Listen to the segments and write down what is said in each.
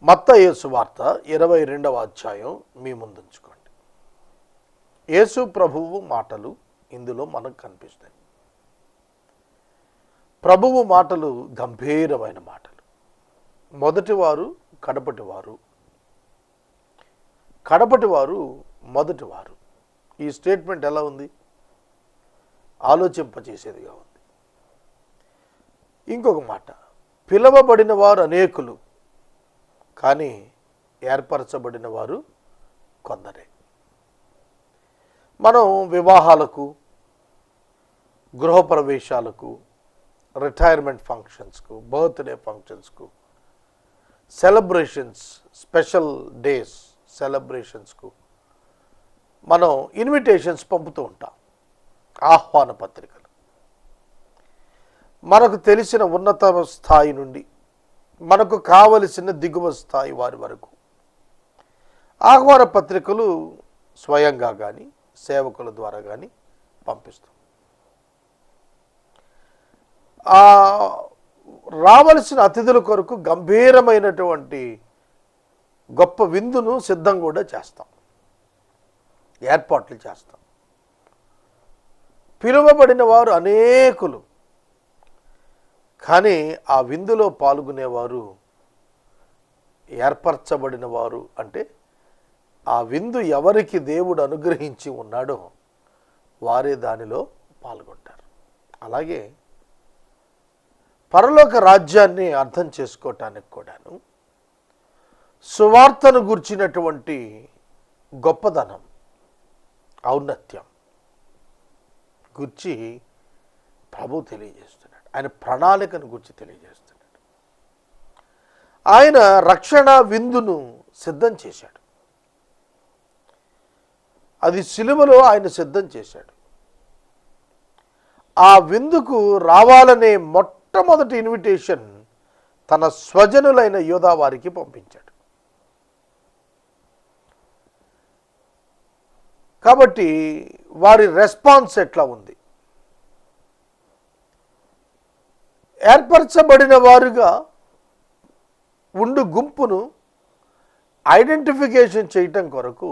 మత్తయి సువార్త 22వ అధ్యాయం మీ ముందుంచుకోండి. యేసు ప్రభువు మాటలు ఇందులో మనకు కనిపిస్తాయి. ప్రభువు మాటలు గంభీరమైన మాటలు. మొదటివారు కడపటివారు, కడపటివారు మొదటివారు. ఈ స్టేట్మెంట్ ఎలా ఉంది? ఆలోచింపచేసేదిగా ఉంది. ఇంకొక మాట, పిలవబడిన వారు అనేకులు, కానీ ఏర్పరచబడిన వారు కొందరే. మనం వివాహాలకు, గృహప్రవేశాలకు, రిటైర్మెంట్ ఫంక్షన్స్కు, బర్త్డే ఫంక్షన్స్కు, సెలబ్రేషన్స్, స్పెషల్ డేస్ సెలబ్రేషన్స్కు మనం ఇన్విటేషన్స్ పంపుతూ ఉంటాం, ఆహ్వాన పత్రికలు. మనకు తెలిసిన ఉన్నత స్థాయి నుండి మనకు కావలసిన దిగువ స్థాయి వారి వరకు ఆహ్వాన పత్రికలు స్వయంగా కానీ సేవకుల ద్వారా కానీ పంపిస్తాం. రావలసిన అతిథుల కొరకు గంభీరమైనటువంటి గొప్ప విందును సిద్ధం కూడా చేస్తాం, ఏర్పాట్లు చేస్తాం. పిలువబడిన వారు అనేకులు, కానీ ఆ విందులో పాల్గొనేవారు ఏర్పరచబడిన వారు. అంటే ఆ విందు ఎవరికి దేవుడు అనుగ్రహించి ఉన్నాడో వారే దానిలో పాల్గొంటారు. అలాగే పరలోక రాజ్యాన్ని అర్థం చేసుకోవటానికి కూడాను సువార్తను గుర్చినటువంటి గొప్పదనం, ఔన్నత్యం గుర్చి ప్రభు తెలియజేస్తున్నాడు. ఆయన ప్రణాళికను గురించి తెలియజేస్తున్నాడు. ఆయన రక్షణ విందును సిద్ధం చేశాడు. అది సిలువలో ఆయన సిద్ధం చేశాడు. ఆ విందుకు రావాలనే మొట్టమొదటి ఇన్విటేషన్ తన స్వజనులైన యోధా వారికి పంపించాడు. కాబట్టి వారి రెస్పాన్స్ ఎట్లా ఉంది? ఏర్పరచబడిన వారుగా ఉండు గుంపును ఐడెంటిఫికేషన్ చేయటం కొరకు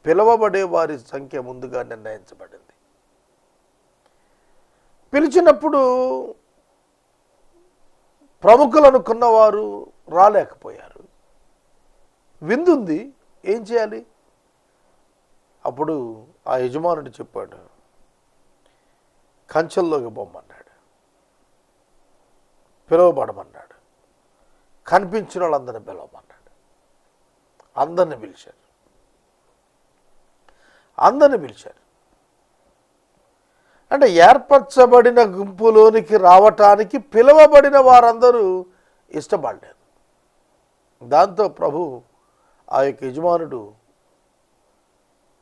పిలవబడే వారి సంఖ్య ముందుగా నిర్ణయించబడింది. పిలిచినప్పుడు ప్రముఖులు అనుకున్నవారు రాలేకపోయారు. విందుంది, ఏం చేయాలి? అప్పుడు ఆ యజమానుడు చెప్పాడు, కంచెల్లోకి పొమ్మన్నాడు, పిలువబడమన్నాడు, కనిపించిన వాళ్ళందరినీ పిలవమన్నాడు. అందరిని పిలిచారు. అంటే ఏర్పరచబడిన గుంపులోనికి రావటానికి పిలువబడిన వారందరూ ఇష్టపడలేదు. దాంతో ప్రభు ఆ యొక్క యజమానుడు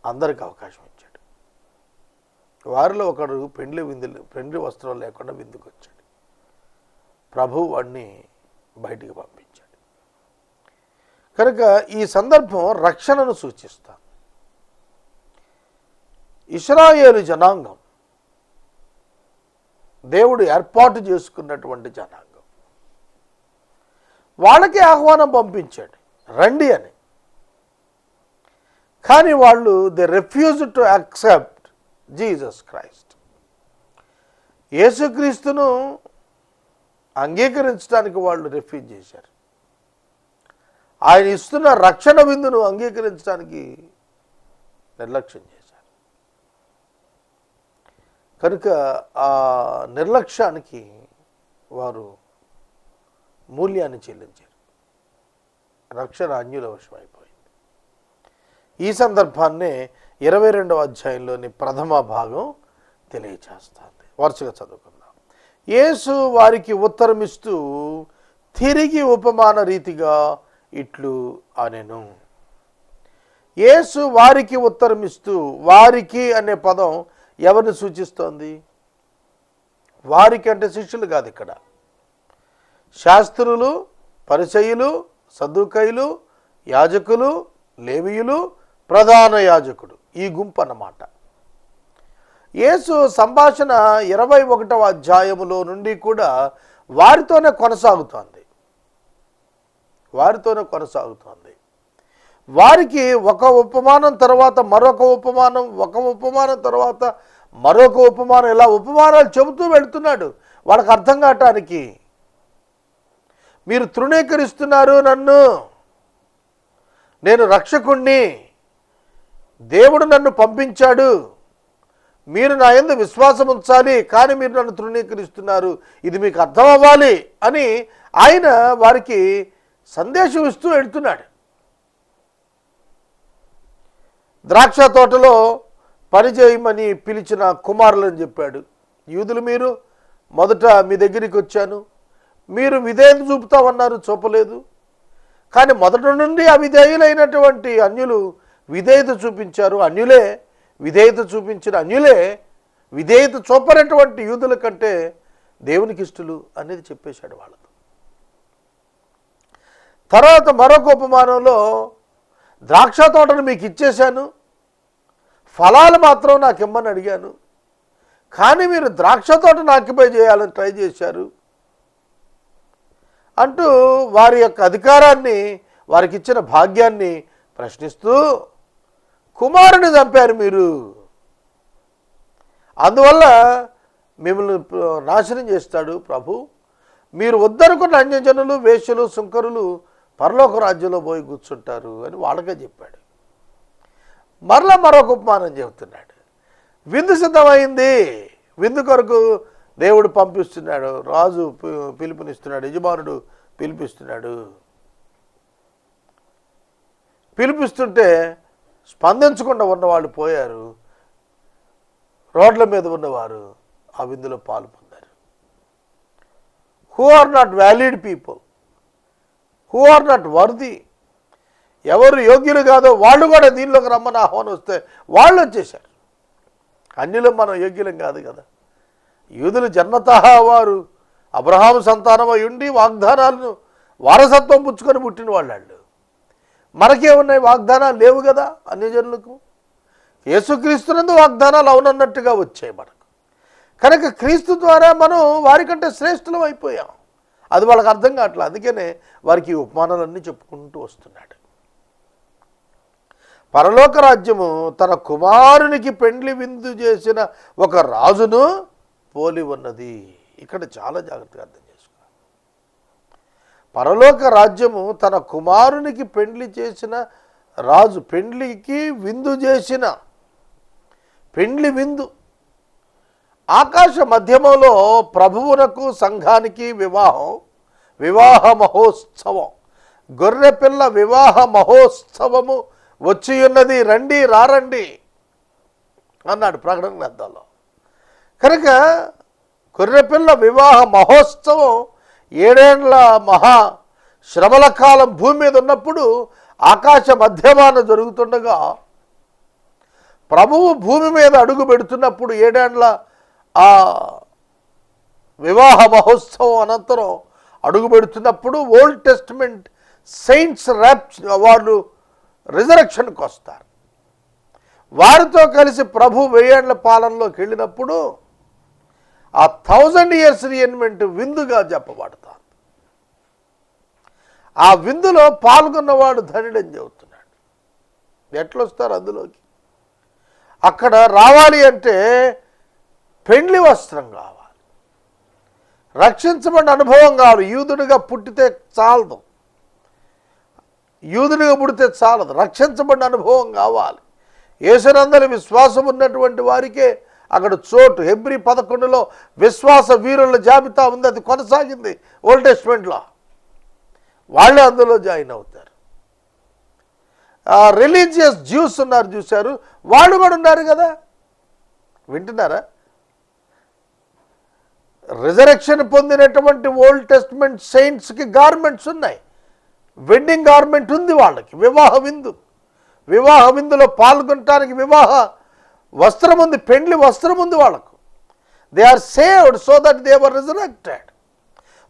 అందరికి అవకాశం ఇచ్చాడు. వారిలో ఒకడు పెండ్లి వస్త్రం లేకుండా విందుకు వచ్చాడు. ప్రభు వాడిని బయటికి పంపించాడు. కనుక ఈ సందర్భం రక్షణను సూచిస్తాం. ఇశ్రాయేలు జనాంగం దేవుడు ఏర్పాటు చేసుకున్నటువంటి జనాంగం. వాళ్ళకి ఆహ్వానం పంపించాడు, రండి అని. కానీ వాళ్ళు they refuse to accept Jesus Christ. యేసుక్రీస్తును అంగీకరించడానికి వాళ్ళు రిఫ్యూజ్ చేశారు. ఆయన ఇస్తున్న రక్షణ విందును అంగీకరించడానికి నిర్లక్ష్యం చేశారు. కనుక ఆ నిర్లక్ష్యానికి వారు మూల్యాన్ని చెల్లించారు. రక్షణ అన్యుల వశమైపోయింది. ఈ సందర్భాన్నే 22వ అధ్యాయంలోని ప్రథమ భాగం తెలియచేస్తుంది. వరుసగా చదువుకుందాం. యేసు వారికి ఉత్తరమిస్తూ తిరిగి ఉపమాన రీతిగా ఇట్లు అనెను. యేసు వారికి ఉత్తరమిస్తూ, వారికి అనే పదం ఎవరిని సూచిస్తోంది? వారికి అంటే శిష్యులు కాదు. ఇక్కడ శాస్త్రులు, పరిసయ్యులు, సద్దూకయ్యులు, యాజకులు, లేవీయులు, ప్రధాన యాజకుడు, ఈ గుంపు అన్నమాట. యేసు సంభాషణ 21వ అధ్యాయములో నుండి కూడా వారితోనే కొనసాగుతోంది. వారితోనే కొనసాగుతోంది. వారికి ఒక ఉపమానం తర్వాత మరొక ఉపమానం, ఒక ఉపమానం తర్వాత మరొక ఉపమానం, ఇలా ఉపమానాలు చెబుతూ వెళుతున్నాడు వాళ్ళకి అర్థం కావటానికి. మీరు తృణీకరిస్తున్నారు నన్ను, నేను రక్షకుణ్ణి, దేవుడు నన్ను పంపించాడు, మీరు నా యందు విశ్వాసం ఉంచాలి, కానీ మీరు నన్ను తృణీకరిస్తున్నారు, ఇది మీకు అర్థం అవ్వాలి అని ఆయన వారికి సందేశం ఇస్తూ వెళ్తున్నాడు. ద్రాక్ష తోటలో పని చేయమని పిలిచిన కుమారులని చెప్పాడు. యూదులు, మీరు మొదట మీ దగ్గరికి వచ్చాను, మీరు విధేయత చూపుతామన్నారు, చూపలేదు. కానీ మొదటి నుండి అవిధేయులైనటువంటి అన్యులు విధేయత చూపించారు. అన్యులే విధేయత చూపించిన అన్యులే విధేయత చూపనటువంటి యూదుల కంటే దేవునికి ఇష్టలు అనేది చెప్పేశాడు వాళ్ళతో. తర్వాత మరొక ఉపమానంలో, ద్రాక్ష తోటను మీకు ఇచ్చేశాను, ఫలాలు మాత్రం నాకు ఇమ్మని అడిగాను, కానీ మీరు ద్రాక్ష తోటను ఆక్యుపై చేయాలని ట్రై చేశారు అంటూ వారి యొక్క అధికారాన్ని, వారికి ఇచ్చిన భాగ్యాన్ని ప్రశ్నిస్తూ, కుమారుని చంపారు మీరు, అందువల్ల మిమ్మల్ని నాశనం చేస్తాడు ప్రభు, మీరు వద్దనుకున్న అన్యజనులు, వేశ్యలు, సుంకరులు పరలోక రాజ్యంలో పోయి కూర్చుంటారు అని వాళ్ళకే చెప్పాడు. మరలా మరొక ఉపమానం చెబుతున్నాడు. విందు సిద్ధమైంది, విందు కొరకు దేవుడు పంపిస్తున్నాడు, రాజు పిలుపునిస్తున్నాడు, యజమానుడు పిలిపిస్తున్నాడు. పిలిపిస్తుంటే స్పందించకుండా ఉన్నవాళ్ళు పోయారు, రోడ్ల మీద ఉన్నవారు ఆ విందులో పాలు పొందారు. Who are not valid people, who are not worthy, ఎవరు యోగ్యులు కాదో వాళ్ళు కూడా దీనిలోకి రమ్మని ఆహ్వానం వస్తే వాళ్ళు వచ్చేశారు. అన్యులు మనం యోగ్యులం కాదు కదా. యూదులు జన్మతః వారు అబ్రహాము సంతానం అయి ఉండి వాగ్దానాలను వారసత్వం పుచ్చుకొని పుట్టిన వాళ్ళు. మనకేమున్నాయి? వాగ్దానాలు లేవు కదా అన్యజనులకు. యేసుక్రీస్తునందు వాగ్దానాలు అవునన్నట్టుగా వచ్చాయి మనకు. కనుక క్రీస్తు ద్వారా మనం వారికంటే శ్రేష్ఠులం అయిపోయాం. అది వాళ్ళకి అర్థం కావట్లేదు. అందుకనే వారికి ఈ ఉపమానాలన్నీ చెప్పుకుంటూ వస్తున్నాడు. పరలోక రాజ్యము తన కుమారునికి పెండ్లి విందు చేసిన ఒక రాజును పోలి ఉన్నది. ఇక్కడ చాలా జాగ్రత్తగా అర్థం చేసుకోవాలి. పరలోక రాజ్యము తన కుమారునికి పెండ్లి చేసిన రాజు, పెండ్లికి విందు చేసిన పెండ్లి విందు. ఆకాశ మధ్యమంలో ప్రభువునకు సంఘానికి వివాహ మహోత్సవం, గొర్రెపిల్ల వివాహ మహోత్సవము వచ్చి ఉన్నది, రండి రారండి అన్నాడు ప్రకటన గ్రంథంలో. కనుక గొర్రెపిల్ల వివాహ మహోత్సవం 7 ఏళ్ల మహా శ్రమల కాలం భూమి మీద ఉన్నప్పుడు ఆకాశ మధ్యమాన జరుగుతుండగా, ప్రభువు భూమి మీద అడుగు పెడుతున్నప్పుడు 7 ఏళ్ల ఆ వివాహ మహోత్సవం అనంతరం అడుగు పెడుతున్నప్పుడు ఓల్డ్ టెస్టిమెంట్ సెయింట్స్ వాళ్ళు రిజరెక్షన్కి వస్తారు. వారితో కలిసి ప్రభు 1000 ఏళ్ల పాలనలోకి వెళ్ళినప్పుడు ఆ 1000 years రీఎన్మెంట్ విందుగా చెప్పబడతారు. ఆ విందులో పాల్గొన్నవాడు ధనుడని చెబుతున్నాడు. ఎట్లొస్తారు అందులోకి? అక్కడ రావాలి అంటే పెండ్లి వస్త్రం కావాలి, రక్షించబడిన అనుభవం కావాలి. యూదుడిగా పుట్టితే చాలదు, యూదుడిగా పుడితే చాలదు, రక్షించబడిన అనుభవం కావాలి. యేసునందలి విశ్వాసం ఉన్నటువంటి వారికే అక్కడ చోటు. హెబ్రీ 11లో విశ్వాస వీరుల జాబితా ఉంది, అది కొనసాగింది ఓల్డ్ టెస్టిమెంట్లో. వాళ్ళే అందులో జాయిన్ అవుతారు. రిలీజియస్ జ్యూస్ ఉన్నారు, చూశారు, వాళ్ళు కూడా ఉన్నారు కదా. వింటున్నారా? రిజరెక్షన్ పొందినటువంటి ఓల్డ్ టెస్టిమెంట్ సెయింట్స్కి గార్మెంట్స్ ఉన్నాయి, వెడ్డింగ్ గార్మెంట్ ఉంది వాళ్ళకి. వివాహ విందులో పాల్గొనటానికి వివాహ వస్త్రం ఉంది, పెండ్లి వస్త్రం ఉంది వాళ్ళకు. They are saved so that they were resurrected.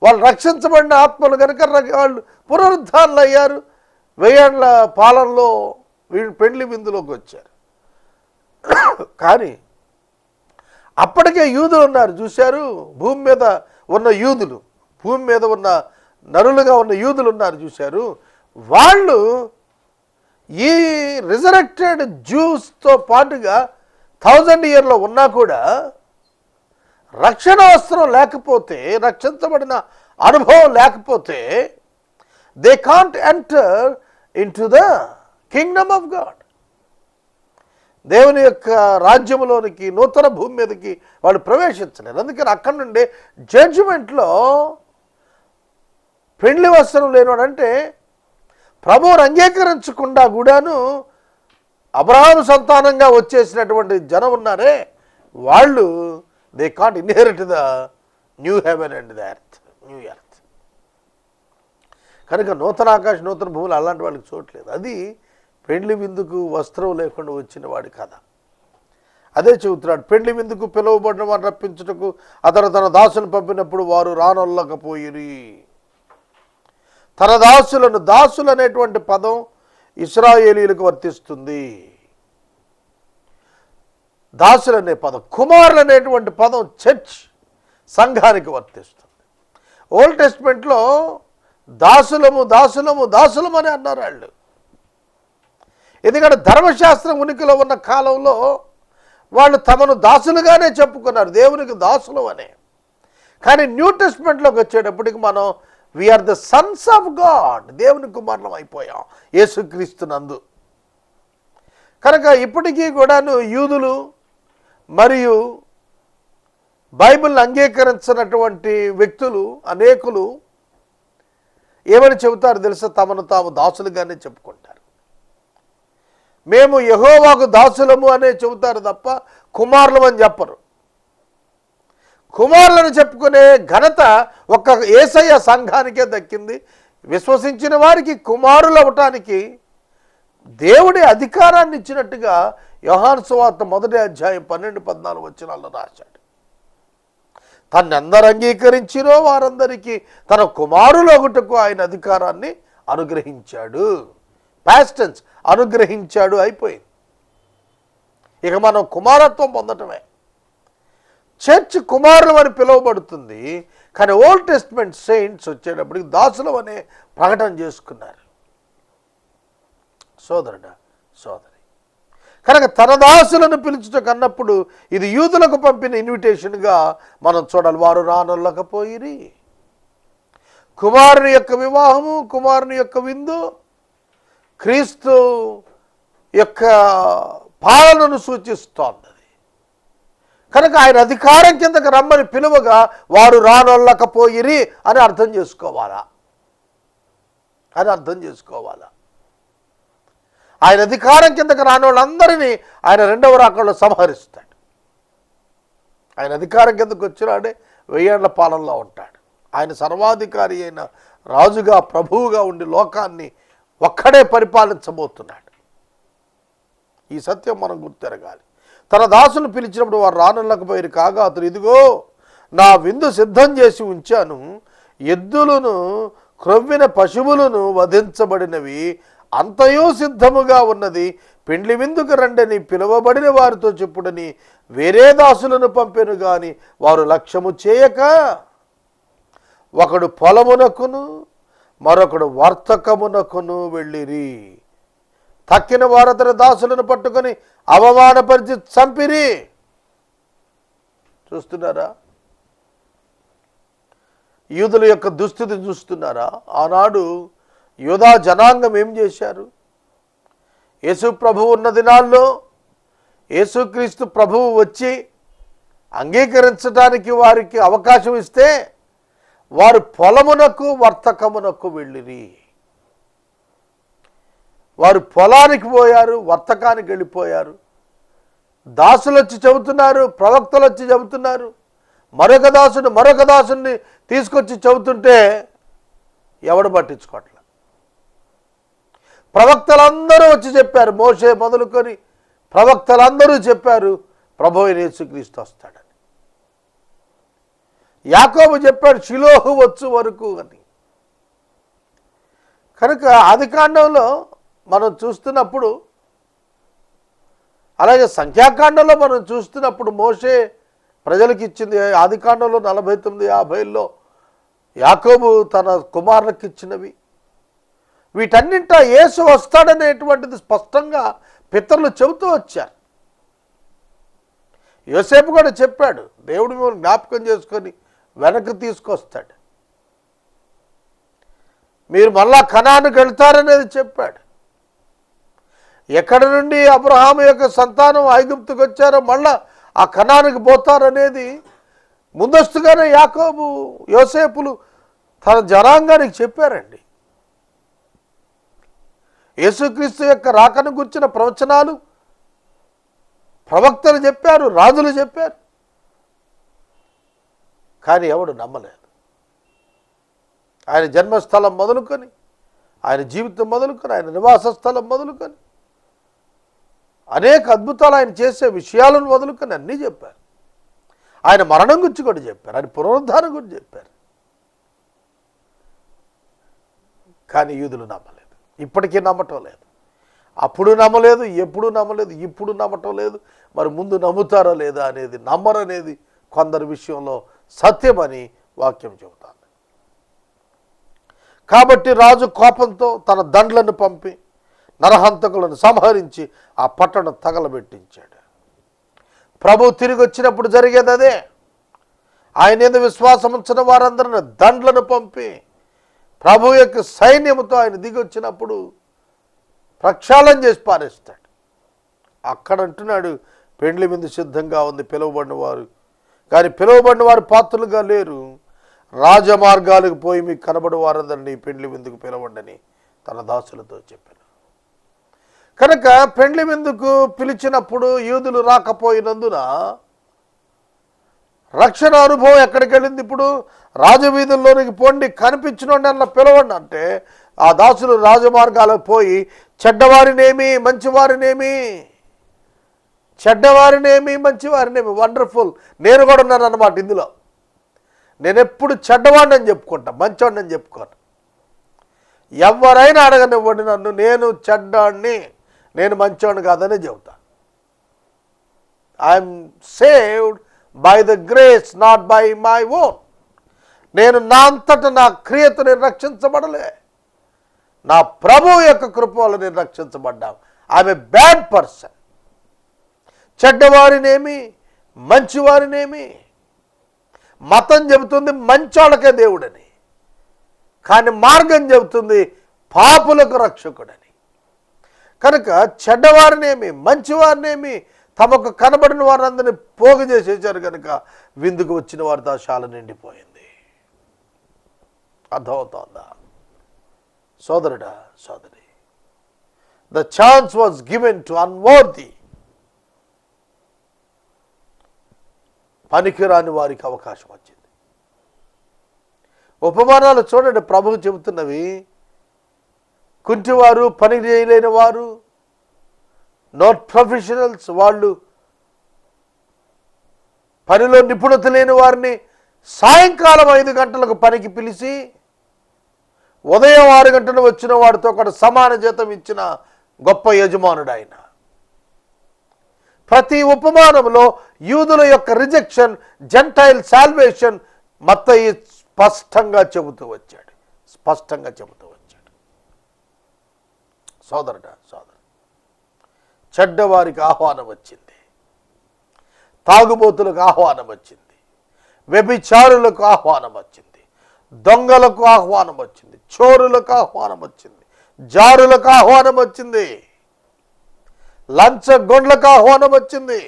వాళ్ళు రక్షించబడిన ఆత్మలు కనుక వాళ్ళు పునరుద్ధానులు అయ్యారు. 1000 ఏళ్ల పాలనలో వీళ్ళు పెండ్లి విందులోకి వచ్చారు. కానీ అప్పటికే యూదులు ఉన్నారు, చూశారు. భూమి మీద ఉన్న యూదులు, భూమి మీద ఉన్న నరులుగా ఉన్న యూదులు ఉన్నారు చూశారు, వాళ్ళు ఈ రిజరెక్టెడ్ జ్యూస్తో పాటుగా 1000 yearలో ఉన్నా కూడా రక్షణ వస్త్రం లేకపోతే, రక్షించబడిన అనుభవం లేకపోతే they can't enter in to the kingdom of God. దేవుని యొక్క రాజ్యంలోనికి, నూతన భూమి మీదకి వాళ్ళు ప్రవేశించలేరు. అందుకని అక్కడి నుండి జడ్జిమెంట్లో పెండ్లి వస్త్రం లేనివాడంటే ప్రభువుని అంగీకరించకుండా కూడాను అబ్రహాము సంతానంగా వచ్చేసినటువంటి జనం ఉన్నారే, వాళ్ళు they can't inherit the new heaven and the earth, new earth. కనుక నూతన ఆకాశం, నూతన భూములు అలాంటి వాళ్ళకి చూడలేదు. అది పెండ్లి విందుకు వస్త్రం లేకుండా వచ్చిన వాడి కథ. అదే చెబుతున్నాడు, పెండ్లి విందుకు పిలువబడిన వారిని రప్పించుటకు అతడు తన దాసులను పంపినప్పుడు వారు రానొల్లకపోయిరి. తన దాసులను, దాసులు అనేటువంటి పదం ఇశ్రాయేలీలకు వర్తిస్తుంది. దాసులు అనే పదం, కుమారులు అనేటువంటి పదం చర్చ్, సంఘానికి వర్తిస్తుంది. ఓల్డ్ టెస్ట్మెంట్లో దాసులము దాసులము దాసులము అని అన్నారు వాళ్ళు. ఎందుకంటే ధర్మశాస్త్రం ఉనికిలో ఉన్న కాలంలో వాళ్ళు తమను దాసులుగానే చెప్పుకున్నారు, దేవునికి దాసులు అనే. కానీ న్యూ టెస్ట్మెంట్లోకి వచ్చేటప్పటికి మనం we are the sons of God, దేవుని కుమారులం అయిపోయాం యేసుక్రీస్తునందు. కనుక ఇప్పటికీ కూడాను యూదులు మరియు బైబిల్ని అంగీకరించినటువంటి వ్యక్తులు అనేకులు ఏమని చెబుతారు తెలుసా? తమను తాము దాసులుగానే చెప్పుకుంటారు. మేము యెహోవాకు దాసులము అనే చెబుతారు తప్ప కుమారులం అని చెప్పరు. కుమారులను చెప్పుకునే ఘనత ఒక్క యేసయ్య సంఘానికే దక్కింది. విశ్వసించిన వారికి కుమారులు అవటానికి దేవుడి అధికారాన్ని ఇచ్చినట్టుగా యోహాను సువార్త 1వ అధ్యాయం 12-14 వచనాల్లో రాశాడు. తన్నందరూ అంగీకరించిరో వారందరికీ తన కుమారులు ఒకటకు ఆయన అధికారాన్ని అనుగ్రహించాడు. పాస్ట్ టెన్స్, అనుగ్రహించాడు అయిపోయింది. ఇక మనం కుమారత్వం పొందటమే. చర్చ్ కుమారులు అని పిలువబడుతుంది. కానీ ఓల్డ్ టెస్ట్మెంట్ సెయింట్స్ వచ్చేటప్పటికి దాసులు అనే ప్రకటన చేసుకున్నారు. సోదరుడా, సోదరి, కనుక తన దాసులను పిలుచుటకు అన్నప్పుడు ఇది యూదులకు పంపిన ఇన్విటేషన్గా మనం చూడాలి. వారు రానొల్లకపోయిరి. కుమారుని యొక్క వివాహము, కుమారుని యొక్క విందు క్రీస్తు యొక్క పాలనను సూచిస్తోంది. కనుక ఆయన అధికారం కిందకు రమ్మని పిలువగా వారు రానొల్లకపోయిరి అని అర్థం చేసుకోవాలా, ఆయన అధికారం కిందకు రాని వాళ్ళందరినీ ఆయన 2వ రాకడలో సంహరిస్తాడు. ఆయన అధికారం కిందకు వచ్చినాడే 1000 ఏళ్ల పాలనలో ఉంటాడు. ఆయన సర్వాధికారి అయిన రాజుగా, ప్రభువుగా ఉండి లోకాన్ని ఒక్కడే పరిపాలించబోతున్నాడు. ఈ సత్యం మనం గుర్తెరగాలి. తన దాసును పిలిచినప్పుడు వారు రానొల్లకపోయిరు. కాగా అతడు, ఇదిగో నా విందు సిద్ధం చేసి ఉంచాను, ఎద్దులను క్రొవ్విన పశువులను వధించబడినవి, అంతయో సిద్ధముగా ఉన్నది, పెండ్లి విందుకు రండని పిలువబడిన వారితో చెప్పుడని వేరే దాసులను పంపెను గాని వారు లక్ష్యము చేయక ఒకడు పొలమునకును మరొకడు వర్తకమునకును వెళ్ళిరి. తక్కిన వారు అతని దాసులను పట్టుకొని అవమానపరిచి చంపిరి. చూస్తున్నారా యూదుల యొక్క దుస్థితి? చూస్తున్నారా? ఆనాడు యూదా జనాంగం ఏం చేశారు? యేసు ప్రభువు ఉన్న దినాల్లో యేసుక్రీస్తు ప్రభువు వచ్చి అంగీకరించడానికి వారికి అవకాశం ఇస్తే వారు పొలమునకు వర్తకమునకు వెళ్ళిరి. వారు పొలానికి పోయారు, వర్తకానికి వెళ్ళిపోయారు. దాసులు వచ్చి చెబుతున్నారు, ప్రవక్తలు వచ్చి చెబుతున్నారు. మరొక దాసుని తీసుకొచ్చి చెబుతుంటే ఎవడు పట్టించుకోవట్లేదు. ప్రవక్తలందరూ వచ్చి చెప్పారు, మోషే మొదలుకొని ప్రవక్తలందరూ చెప్పారు ప్రభువైన యేసుక్రీస్తు వస్తాడని. యాకోబు చెప్పాడు షిలోహు వచ్చు వరకు అని. కనుక ఆదికాండంలో మనం చూస్తున్నప్పుడు, అలాగే సంఖ్యాకాండంలో మనం చూస్తున్నప్పుడు మోషే ప్రజలకు ఇచ్చింది ఆదికాండంలో 49-50లో యాకోబు తన కుమారులకు ఇచ్చినవి, వీటన్నింట యేసు వస్తాడనేటువంటిది స్పష్టంగా పితరులు చెబుతూ వచ్చారు. యోసేపు కూడా చెప్పాడు, దేవుడు మిమ్మల్ని జ్ఞాపకం చేసుకొని వెనక్కి తీసుకొస్తాడు, మీరు మళ్ళా కనానుకు వెళ్తారనేది చెప్పాడు. ఎక్కడి నుండి అబ్రహాము యొక్క సంతానం ఐగుప్తుకు వచ్చారో మళ్ళా ఆ కనానుకు పోతారనేది ముందస్తుగానే యాకోబు యోసేపులు తన జనాంగానికి చెప్పారండి. యేసుక్రీస్తు యొక్క రాకను గుర్చిన ప్రవచనాలు ప్రవక్తలు చెప్పారు, రాజులు చెప్పారు, కానీ ఎవడు నమ్మలేదు. ఆయన జన్మస్థలం మొదలుకొని, ఆయన జీవితం మొదలుకొని, ఆయన నివాస స్థలం మొదలుకొని, అనేక అద్భుతాలు ఆయన చేసే విషయాలను మొదలుకొని అన్నీ చెప్పారు. ఆయన మరణం గురించి కూడా చెప్పారు, ఆయన పునరుద్ధానం గురించి చెప్పారు. కానీ యూదులు నమ్మలేదు, ఇప్పటికీ నమ్మటం లేదు. అప్పుడు నమ్మలేదు, ఎప్పుడు నమ్మలేదు, ఇప్పుడు నమ్మటం లేదు. మరి ముందు నమ్ముతారా లేదా అనేది, నమ్మరనేది కొందరి విషయంలో సత్యమని వాక్యం చెబుతాను. కాబట్టి రాజు కోపంతో తన దండ్లను పంపి నరహంతకులను సంహరించి ఆ పట్టణం తగలబెట్టించాడు. ప్రభు తిరిగి వచ్చినప్పుడు జరిగేది అదే. ఆయన మీద విశ్వాసం ఉంచిన వారందరిని దండ్లను పంపి ప్రభు యొక్క సైన్యముతో ఆయన దిగి వచ్చినప్పుడు ప్రక్షాళన చేసి పారేస్తాడు. అక్కడ అంటున్నాడు, పెండ్లి విందు సిద్ధంగా ఉంది, పిలువబడిన వారు కానీ పిలువబడిన వారు పాత్రలుగా లేరు. రాజమార్గాలకు పోయి మీకు కనబడి వారందరినీ పెండ్లి విందుకు పిలవండని తన దాసులతో చెప్పాను. కనుక పెండ్లి విందుకు పిలిచినప్పుడు యూదులు రాకపోయినందున రక్షణ అనుభవం ఎక్కడికి వెళ్ళింది? ఇప్పుడు రాజవీధుల్లోనికి పోండి, కనిపించినోండి అలా పిలవండి అంటే ఆ దాసులు రాజమార్గాలకు పోయి చెడ్డవారినేమి మంచివారినేమి, చెడ్డవారినేమి మంచివారినేమి, వండర్ఫుల్. నేను కూడా ఉన్నాను అన్నమాట ఇందులో. నేను ఎప్పుడు చెడ్డవాడిని అని చెప్పుకుంటా, మంచివాడిని అని చెప్పుకోను. ఎవరైనా అడగనివ్వండి నన్ను, నేను చెడ్డాన్ని, నేను మంచివాడిని కాదని చెబుతా. I'm saved by the grace, not by my own. నేను నా అంతటా నా క్రియతో నేను రక్షించబడలే, నా ప్రభు యొక్క కృప వల్ల నేను రక్షించబడ్డాను. I'm a bad person. చెడ్డవారినేమి మంచివారినేమి, మతం చెబుతుంది మంచోళ్ళకే దేవుడని, కానీ మార్గం చెబుతుంది పాపులకు రక్షకుడని. కనుక చెడ్డవారినేమి మంచివారినేమి తమకు కనబడిన వారందరినీ పోగు చేసేసారు. కనుక విందుకు వచ్చిన వారి దశాల నిండిపోయింది. అర్థమవుతోందా సోదరుడా సోదరి? The chance was given to unworthy. పనికిరాని వారికి అవకాశం వచ్చింది. ఉపమానాలు చూడండి, ప్రభువు చెబుతున్నవి. కుంటివారు, పని చేయలేని వారు, నాట్ ప్రొఫెషనల్స్, వాళ్ళు పనిలో నిపుణత లేని వారిని సాయంకాలం 5 గంటలకు పనికి పిలిచి ఉదయం 6 గంటలు వచ్చిన వాడితో కూడా సమాన జీతం ఇచ్చిన గొప్ప యజమానుడు ఆయన. ప్రతి ఉపమానంలో యూదుల యొక్క రిజెక్షన్, జెంటైల్ సాల్వేషన్ మత్తయి స్పష్టంగా చెబుతూ వచ్చాడు. సోదరుడా సోదరు, చెడ్డవారికి ఆహ్వానం వచ్చింది, తాగుబోతులకు ఆహ్వానం వచ్చింది, వ్యభిచారులకు ఆహ్వానం వచ్చింది, దొంగలకు ఆహ్వానం వచ్చింది, చోరులకు ఆహ్వానం వచ్చింది, జారులకు ఆహ్వానం వచ్చింది, లంచగొండ్లకు ఆహ్వానం వచ్చింది,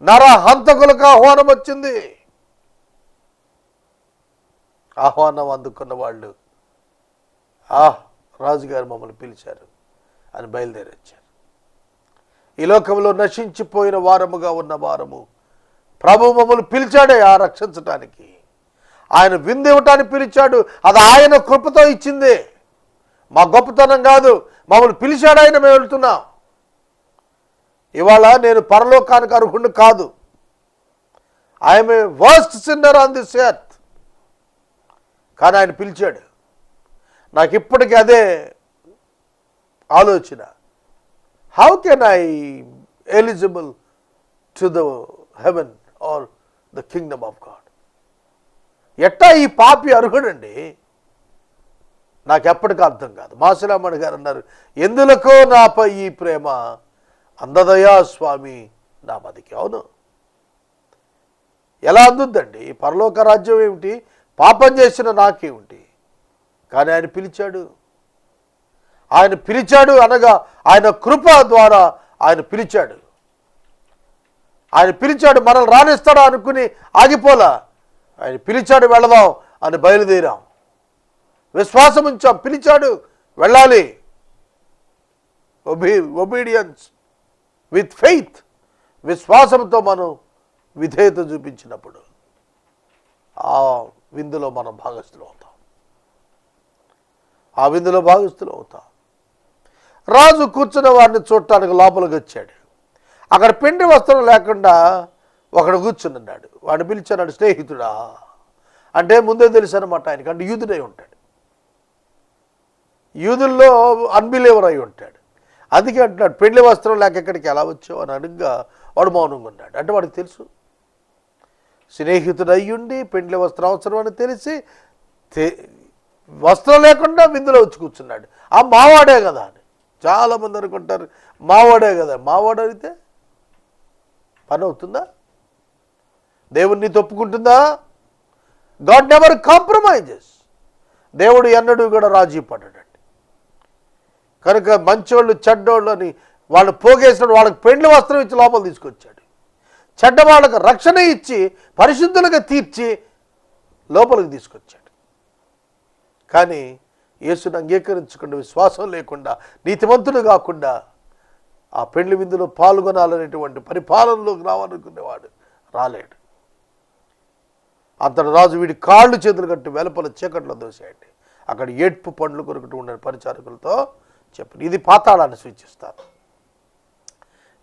నరహంతకులకు ఆహ్వానం వచ్చింది. ఆహ్వానం అందుకున్న వాళ్ళు రాజుగారు మమ్మల్ని పిలిచారు అని బయలుదేరి వచ్చారు. ఈ లోకంలో నశించిపోయిన వారముగా ఉన్న వారము ప్రభు మమ్మల్ని పిలిచాడే ఆ రక్షించటానికి. ఆయన విందు ఇవ్వటానికి పిలిచాడు, అది ఆయన కృపతో ఇచ్చింది, మా గొప్పతనం కాదు. మమ్మల్ని పిలిచాడు ఆయన, మేము వెళ్తున్నాం. ఇవాళ నేను పరలోకానికి అర్హుడిని కాదు. I'm a worst sinner on this earth. కానీ ఆయన పిలిచాడు. నాకు ఇప్పటికీ అదే ఆలోచన. How can I eligible to the heaven or the kingdom of God? ఎట్టా ఈ పాపి అర్హుడండి? నాకెప్పటికీ అర్థం కాదు. మాసిలామణి గారు అన్నారు, ఎందులకో నాపై ఈ ప్రేమ అందదయా స్వామి నా మదికి. అవును, ఎలా అందుద్దండి? పరలోక రాజ్యం ఏమిటి, పాపం చేసిన నాకేమిటి? కానీ ఆయన పిలిచాడు. ఆయన పిలిచాడు అనగా ఆయన కృప ద్వారా ఆయన పిలిచాడు. ఆయన పిలిచాడు, మనల్ని రాణిస్తాడా అనుకుని ఆగిపోలా. ఆయన పిలిచాడు, వెళదాం అని బయలుదేరాం. విశ్వాసం ఉంచాం, పిలిచాడు, వెళ్ళాలి. ఒబీడియన్స్ విత్ ఫెయిత్, విశ్వాసంతో మనం విధేయత చూపించినప్పుడు ఆ విందులో మనం భాగస్థులు అవుతాం. ఆ విందులో భాగస్థులు అవుతాం. రాజు కూర్చున్న వారిని చూడటానికి లోపలికి వచ్చాడు. అక్కడ పిండి వస్త్రం లేకుండా ఒకడు కూర్చున్నాడు. వాడిని పిలిచాడు, స్నేహితుడా అంటే ముందే తెలుసు అనమాట ఆయనకి. అంటే యూదుడై ఉంటాడు, యూదుల్లో అన్బిలీవర్ అయి ఉంటాడు. అందుకే అంటున్నాడు, పెళ్లి వస్త్రం లేక ఎక్కడికి ఎలా వచ్చావు అని అడుగ్గా వాడు మౌనంగా ఉన్నాడు. అంటే వాడికి తెలుసు, స్నేహితుడు అయ్యుండి పెండ్లి వస్త్రం అవసరం అని తెలిసి వస్త్రం లేకుండా విందులో వచ్చి కూర్చున్నాడు. ఆ మావాడే కదా అని చాలామంది అనుకుంటారు. మావాడే కదా, మావాడు అడిగితే పని అవుతుందా? దేవుడిని తప్పుకుంటుందా? God never compromises. దేవుడు ఎన్నడూ కూడా రాజీ పడ్డాడండి. కనుక మంచోళ్ళు చెడ్డోళ్ళు అని వాళ్ళు పోగేసినాడు. వాళ్ళకి పెండ్లి వస్త్రం ఇచ్చి లోపల తీసుకొచ్చాడు. చెడ్డ వాళ్ళకు రక్షణ ఇచ్చి పరిశుద్ధులుగా తీర్చి లోపలికి తీసుకొచ్చాడు. కానీ యేసుని అంగీకరించకుండా, విశ్వాసం లేకుండా, నీతిమంతుడు కాకుండా ఆ పెళ్లి విందులో పాల్గొనాలనేటువంటి పరిపాలనలోకి రావాలనుకునేవాడు రాలేడు. అంతటి రాజు వీడి కాళ్ళు చేతులు కట్టి వెలుపల చీకట్లో దోసేయండి. అక్కడ ఏడ్పు పండ్లు కొరుకుతూ ఉండే పరిచారకులతో చెప్పండి. ఇది పాతాళాన్ని సూచిస్తారు.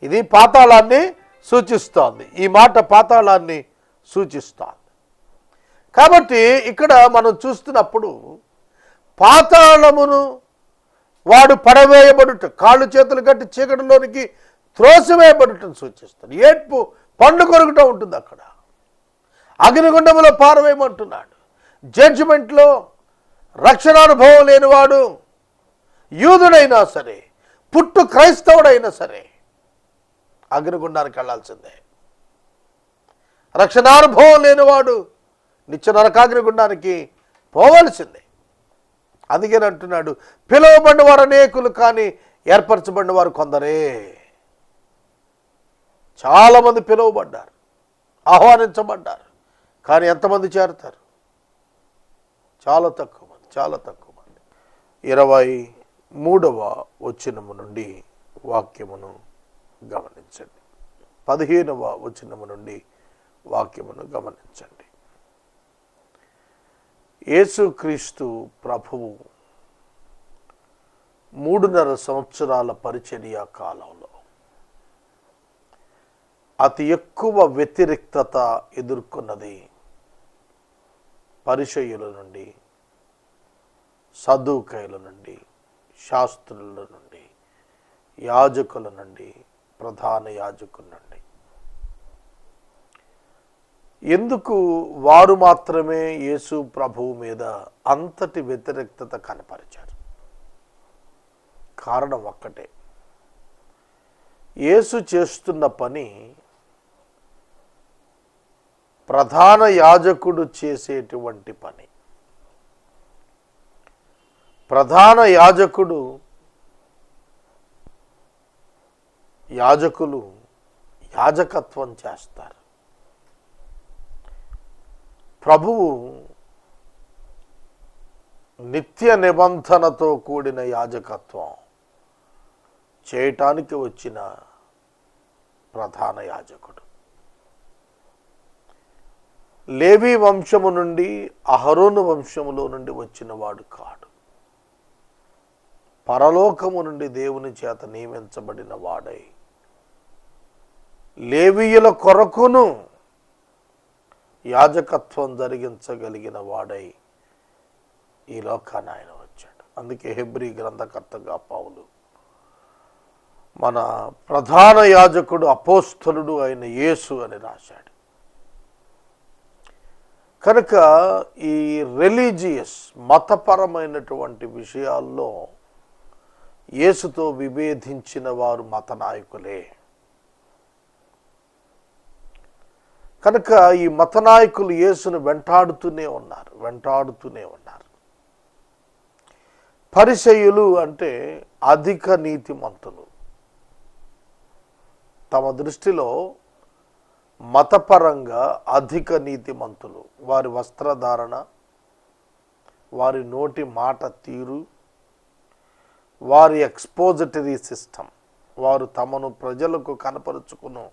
ఇది పాతాళాన్ని సూచిస్తోంది. ఈ మాట పాతాళాన్ని సూచిస్తోంది. కాబట్టి ఇక్కడ మనం చూస్తున్నప్పుడు పాతాళమును వాడు పడవేయబడుట, కాళ్ళు చేతులు కట్టి చీకటిలోనికి త్రోసివేయబడుటను సూచిస్తుంది. ఏడ్పు పండ్లు కొరుకుతూ ఉంటుంది. అక్కడ అగ్నిగుండములో పారవేయమంటున్నాడు. జడ్జిమెంట్లో రక్షణానుభవం లేనివాడు, యూదుడైనా సరే, పుట్టు క్రైస్తవుడైనా సరే అగ్నిగుండానికి వెళ్ళాల్సిందే. రక్షణానుభవం లేనివాడు నిత్య నరకాగ్నిగుండానికి పోవలసిందే. అందుకని అంటున్నాడు, పిలువబడిన వారు అనేకులు కానీ ఏర్పరచబడిన వారు కొందరే. చాలామంది పిలువబడ్డారు, ఆహ్వానించబడ్డారు, కానీ ఎంతమంది చేరుతారు? చాలా తక్కువ మంది, చాలా తక్కువ మంది. 23వ వచనము నుండి వాక్యమును గమనించండి. 15వ వచనము నుండి వాక్యమును గమనించండి. యేసుక్రీస్తు ప్రభువు 3.5 సంవత్సరాల పరిచర్య కాలంలో అతి ఎక్కువ వ్యతిరేకత ఎదుర్కొన్నది పరిసయ్యుల నుండి, సద్దూకయ్యుల నుండి, శాస్త్రుల నుండి, యాజకుల నుండి, ప్రధాన యాజకుల నుండి. ఎందుకు వారు మాత్రమే యేసు ప్రభువు మీద అంతటి వ్యతిరేకత కనపరిచారు? కారణం ఒక్కటే, యేసు చేస్తున్న పని ప్రధాన యాజకుడు చేసేటువంటి పని. ప్రధాన యాజకులు యాజకత్వం చేస్తారు. ప్రభువు నిత్య నిబంధనతో కూడిన యాజకత్వం చేయటానికి వచ్చిన ప్రధాన యాజకుడు. లేవి వంశము నుండి, అహరోను వంశములో నుండి వచ్చిన వాడు కాడు. పరలోకము నుండి దేవుని చేత నియమించబడిన వాడై లేవీయుల కొరకును యాజకత్వం జరిగించగలిగిన వాడై ఈ లోకాన్ని ఆయన వచ్చాడు. అందుకే హెబ్రీ గ్రంథకర్తగా పౌలు మన ప్రధాన యాజకుడు అపోస్తలుడు అయిన యేసు అని రాశాడు. కనుక ఈ రిలీజియస్ మతపరమైనటువంటి విషయాల్లో యేసుతో విభేదించిన వారు మత నాయకులే. కనుక ఈ మత నాయకులు యేసును వెంటాడుతూనే ఉన్నారు. పరిసయ్యులు అంటే అధిక నీతిమంతులు. తమ దృష్టిలో మతపరంగా అధిక నీతిమంతులు. వారి వస్త్రధారణ, వారి నోటి మాట తీరు, వారి ఎక్స్పోజిటరీ సిస్టమ్, వారు తమను ప్రజలకు కనపరుచుకున్న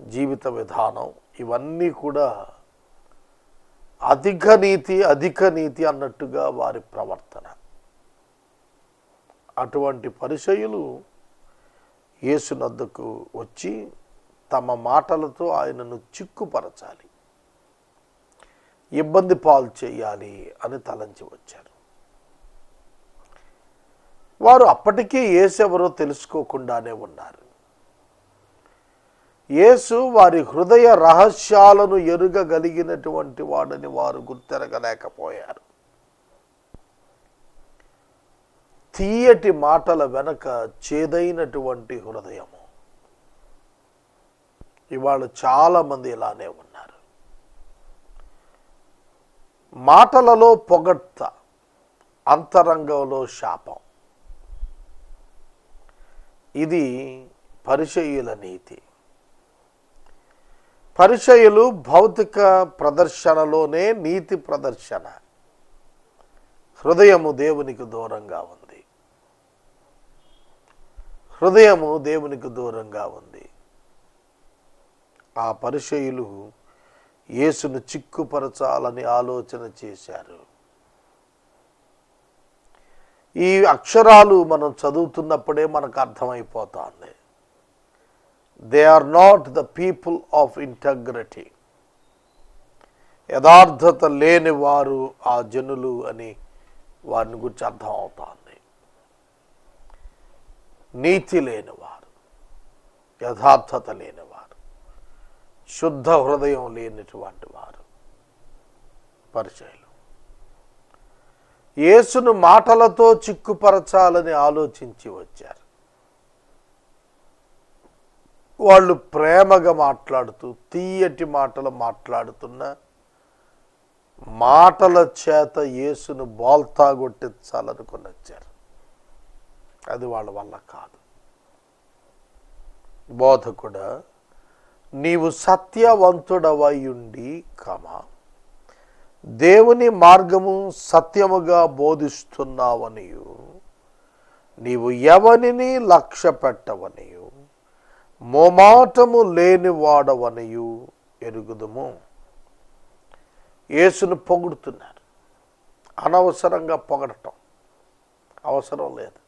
జీవిత విధానం, ఇవన్నీ కూడా అధిక నీతి అన్నట్టుగా వారి ప్రవర్తన. అటువంటి పరిసయ్యులు యేసునద్దకు వచ్చి తమ మాటలతో ఆయనను చిక్కుపరచాలి, ఇబ్బంది పాలు చేయాలి అని తలంచి వచ్చారు. వారు అప్పటికీ యేసు ఎవరో తెలుసుకోకుండానే ఉన్నారు. యేసు వారి హృదయ రహస్యాలను ఎరుగగలిగినటువంటి వాడని వారు గుర్తెరగలేకపోయారు. తీయటి మాటల వెనక చేదైనటువంటి హృదయము. ఇవాళ చాలామంది ఇలానే ఉన్నారు. మాటలలో పొగడ్త, అంతరంగంలో శాపం. ఇది పరిసయ్యుల నీతి. పరిసయ్యులు భౌతిక ప్రదర్శనలోనే నీతి ప్రదర్శన. హృదయము దేవునికి దూరంగా ఉంది. ఆ పరిసయ్యులు యేసును చిక్కుపరచాలని ఆలోచన చేశారు. ఈ అక్షరాలు మనం చదువుతున్నప్పుడే మనకు అర్థమైపోతుంది. They are not the people of integrity. యథార్థత లేని వారు ఆ జనులు అని వారిని గురించి అర్థం అవుతుంది. నీతి లేనివారు, యథార్థత లేనివారు, శుద్ధ హృదయం లేనిటువంటి వారు పరిచయులు. యేసును మాటలతో చిక్కుపరచాలని ఆలోచించి వచ్చారు. వాళ్ళు ప్రేమగా మాట్లాడుతూ తీయటి మాటలు మాట్లాడుతున్న మాటల చేత యేసును బోల్తా కొట్టించాలనుకుని వచ్చారు. అది వాళ్ళ వల్ల కాదు. బోధకుడా, నీవు సత్యవంతుడవయుండి దేవుని మార్గము సత్యముగా బోధిస్తున్నావనియు, నీవు ఎవనిని లక్ష్య పెట్టవనియు, మోమాటము లేనివాడవనియు ఎరుగుదుము. యేసును పొగుడుతున్నారు. అనవసరంగా పొగడటం అవసరం లేదు.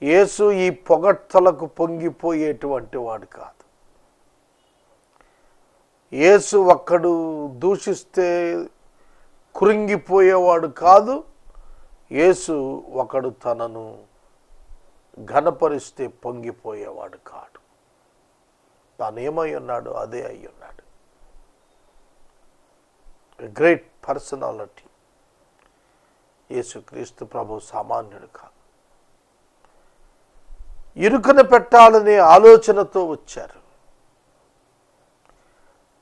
యేసు ఈ పొగడ్తలకు పొంగిపోయేటువంటి వాడు కాదు. యేసు ఒక్కడు దూషిస్తే కృంగిపోయేవాడు కాదు. యేసు ఒకడు తనను ఘనపరిస్తే పొంగిపోయేవాడు కాడు. తానేమై ఉన్నాడు అదే అయి ఉన్నాడు. Great personality. యేసుక్రీస్తు ప్రభు సామాన్యుడు కాదు. ఇరుకున పెట్టాలనే ఆలోచనతో వచ్చారు.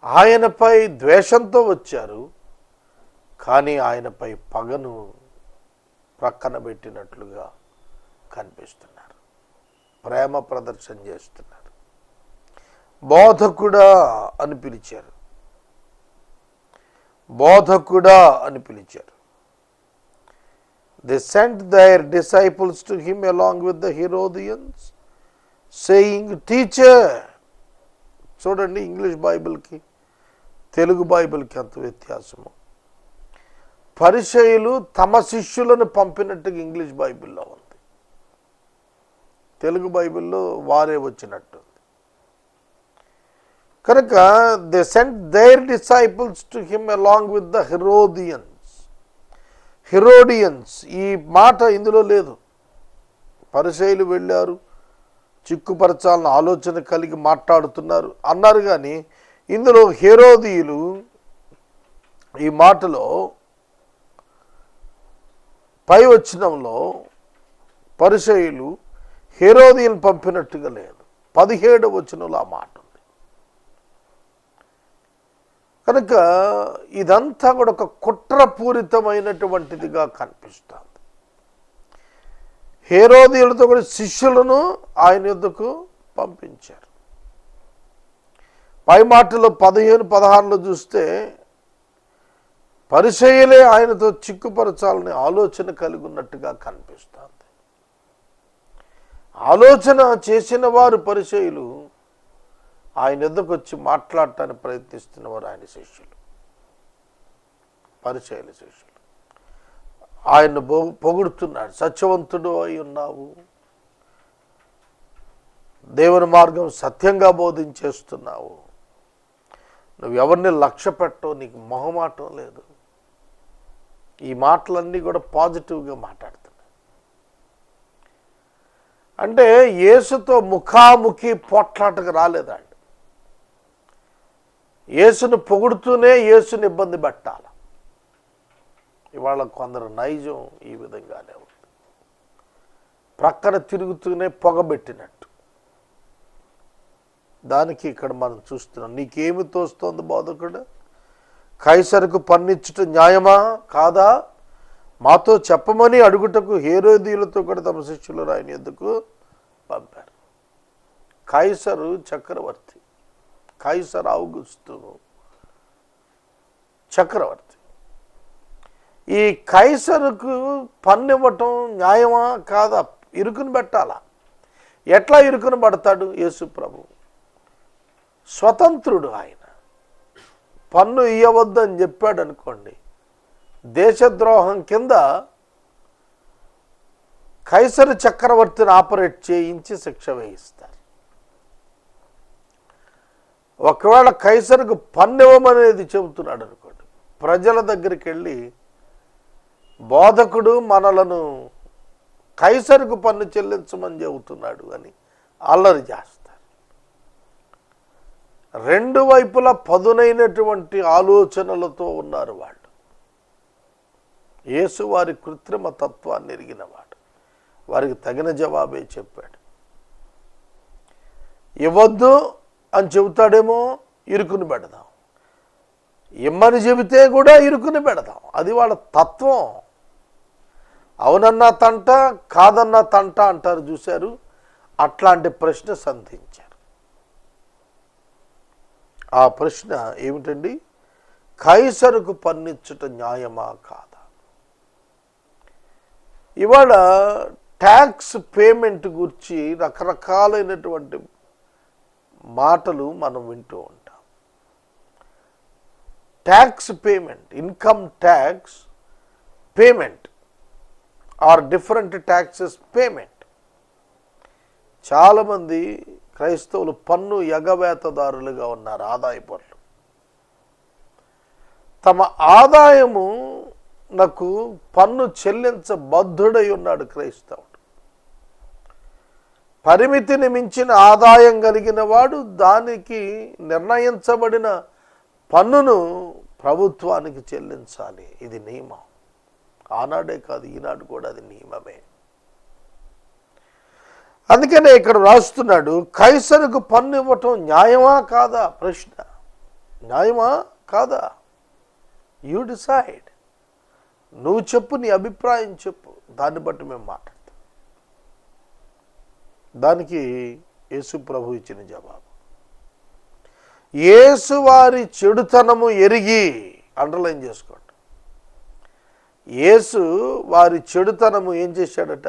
ఆయనపై ద్వేషంతో వచ్చారు. కానీ ఆయనపై పగను ప్రక్కన పెట్టినట్లుగా కనిపిస్తున్నారు. ప్రేమ ప్రదర్శన చేస్తున్నారు. బోధకుడా అని పిలిచారు. They sent their disciples to him along with the Herodians, saying, Teacher. చూడండి, ఇంగ్లీష్ బైబిల్కి తెలుగు బైబిల్కి అంత వ్యత్యాసము. పరిసయ్యులు తమ శిష్యులను పంపినట్టుగా ఇంగ్లీష్ బైబిల్లో ఉంది. తెలుగు బైబిల్లో వారే వచ్చినట్టుంది. కనుక they sent their disciples to him along with the Herodians. ఈ మాట ఇందులో లేదు. పరిసయ్యులు వెళ్ళారు, చిక్కుపరచాలని ఆలోచన కలిగి మాట్లాడుతున్నారు అన్నారు. కానీ ఇందులో హెరోదీయులు ఈ మాటలో పై వచనంలో పరిసయ్యులు హేరోదియను పంపినట్టుగా లేదు. 17వ వచనంలో ఆ మాట ఉంది. కనుక ఇదంతా కూడా ఒక కుట్రపూరితమైనటువంటిదిగా కనిపిస్తుంది. హేరోదియులతో కూడా శిష్యులను ఆయన యొద్దకు పంపించారు. పై మాటలో 15-16లో చూస్తే పరిసయ్యులే ఆయనతో చిక్కుపరచాలని ఆలోచన కలిగి ఉన్నట్టుగా కనిపిస్తుంది. ఆలోచన చేసిన వారు పరిసయ్యులు, ఆయన యొద్దకు వచ్చి మాట్లాడటానికి ప్రయత్నిస్తున్నవారు ఆయన శిష్యులు, పరిసయ్యుల శిష్యులు. ఆయన్ను పొగుడుతున్నాడు. సత్యవంతుడు అయి ఉన్నావు, దేవుని మార్గం సత్యంగా బోధించేస్తున్నావు, నువ్వు ఎవరిని లక్ష్య పెట్టవు, నీకు మొహమాటం లేదు. ఈ మాటలన్నీ కూడా పాజిటివ్గా మాట్లాడుతున్నాయి. అంటే యేసుతో ముఖాముఖి పోట్లాటకు రాలేదండి. యేసును పొగుడుతూనే యేసుని ఇబ్బంది పెట్టాలి. ఇవాళ కొందరు నైజం ఈ విధంగానే ఉంది. ప్రక్కన తిరుగుతూనే పొగబెట్టినట్టు. దానికి ఇక్కడ మనం చూస్తున్నాం. నీకేమి తోస్తోంది బోధకుడు? కైసరుకు పన్నిచ్చుట న్యాయమా కాదా? మాతో చెప్పమని అడుగుటకు హేరోదీయులతో కూడా తమ శిష్యులు ఆయన యొద్దకు పంపారు. కైసరు చక్రవర్తి, కైసర్ ఔగుస్తు చక్రవర్తి. ఈ కైసరుకు పన్నివ్వటం న్యాయమా కాదా? ఇరుకుని పెట్టాలా? ఎట్లా ఇరుకుని పడతాడు? యేసు ప్రభు స్వతంత్రుడు. ఆయన పన్ను ఇవ్వవద్దని చెప్పాడు అనుకోండి, దేశద్రోహం కింద కైసరు చక్రవర్తిని ఆపరేట్ చేయించి శిక్ష వేయిస్తారు. ఒకవేళ కైసరుకు పన్ను ఇవ్వమనేది చెబుతున్నాడు అనుకోండి, ప్రజల దగ్గరికి వెళ్ళి బోధకుడు మనలను కైసరుకు పన్ను చెల్లించమని చెబుతున్నాడు అని అల్లరి చేస్తారు. రెండు వైపులా పదునైనటువంటి ఆలోచనలతో ఉన్నారు వాళ్ళు. యేసు వారి కృత్రిమ తత్వాన్ని ఎరిగినవాడు. వారికి తగిన జవాబే చెప్పాడు. ఇవ్వద్దు అని చెబుతాడేమో, ఇరుకుని పెడదాం. ఇమ్మని చెబితే కూడా ఇరుకుని పెడదాం. అది వాళ్ళ తత్వం. అవునన్నా తంట, కాదన్నా తంట అంటారు చూశారు. అట్లాంటి ప్రశ్న సంధించారు. ఆ ప్రశ్న ఏమిటండి? కైసరుకు పన్నిచ్చుట న్యాయమా కాదా? ఇవాళ ట్యాక్స్ పేమెంట్ గురించి రకరకాలైనటువంటి మాటలు మనం వింటూ ఉంటాం. Tax payment, income tax payment are different taxes payment. చాలామంది క్రైస్తవులు పన్ను ఎగవేతదారులుగా ఉన్నారు. ఆదాయ పన్ను, తమ ఆదాయము నాకు పన్ను చెల్లించబద్ధుడై ఉన్నాడు క్రైస్తవుడు. పరిమితిని మించిన ఆదాయం కలిగిన వాడు దానికి నిర్ణయించబడిన పన్నును ప్రభుత్వానికి చెల్లించాలి. ఇది నియమం. ఆనాడే కాదు, ఈనాడు కూడా అది నియమమే. అందుకనే ఇక్కడ రాస్తున్నాడు, కైసరుకు పన్ను ఇవ్వటం న్యాయమా కాదా? ప్రశ్న న్యాయమా కాదా? You decide. నువ్వు చెప్పు, నీ అభిప్రాయం చెప్పు, దాన్ని బట్టి మేము మాట్లాడతాం. దానికి యేసు ప్రభు ఇచ్చిన జవాబు, యేసు వారి చెడుతనము ఎరిగి, అండర్లైన్ చేసుకోండి, యేసు వారి చెడుతనము ఏం చేశాడట?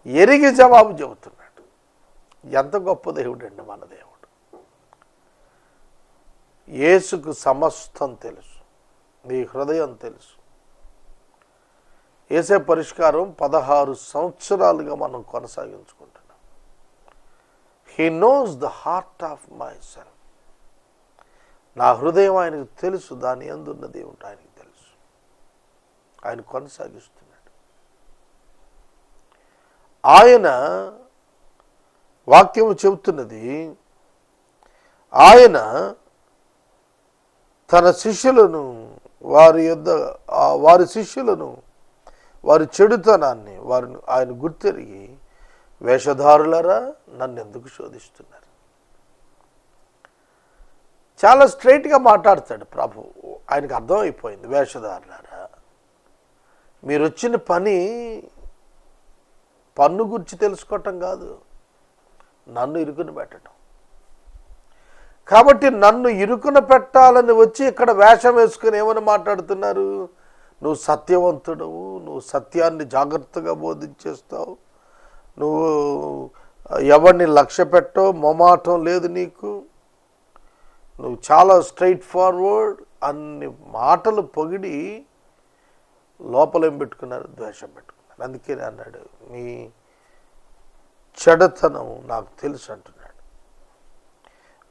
ఎరిగి జవాబు చెబుతున్నాడు. ఎంత గొప్ప దేవుడు అండి మన దేవుడు. యేసుకు సమస్తం తెలుసు, నీ హృదయం తెలుసు. యేసే పరిష్కారం 16 సంవత్సరాలుగా మనం కొనసాగించుకుంటున్నాం. He knows the heart of myself. నా హృదయం ఆయనకు తెలుసు, దాని యందున్నది ఏమిటో ఆయనకు తెలుసు. ఆయన కొనసాగిస్తున్నాడు. ఆయన వాక్యము చెబుతున్నది, ఆయన తన శిష్యులను వారి యొద్ద వారి శిష్యులను, వారి చెడుతనాన్ని ఆయన గుర్తెరిగి, వేషధారులారా నన్ను ఎందుకు శోధిస్తున్నారు? చాలా స్ట్రైట్గా మాట్లాడతాడు ప్రభు. ఆయనకు అర్థమైపోయింది, వేషధారులారా మీరు వచ్చిన పన్ను గురించి తెలుసుకోవటం కాదు, నన్ను ఇరుకుని పెట్టడం. కాబట్టి నన్ను ఇరుకున పెట్టాలని వచ్చి ఇక్కడ వేషం వేసుకుని ఏమని మాట్లాడుతున్నారు? నువ్వు సత్యవంతుడవు, నువ్వు సత్యాన్ని జాగ్రత్తగా బోధించేస్తావు, నువ్వు ఎవరిని లక్ష్య పెట్టవు, మొమాటం లేదు నీకు, నువ్వు చాలా స్ట్రైట్ ఫార్వర్డ్ అన్ని మాటలు పొగిడి లోపలేం పెట్టుకున్నారు? ద్వేషం పెట్టుకున్నారు. అందుకే అన్నాడు, మీ చెడతనం నాకు తెలుసు అంటున్నాడు.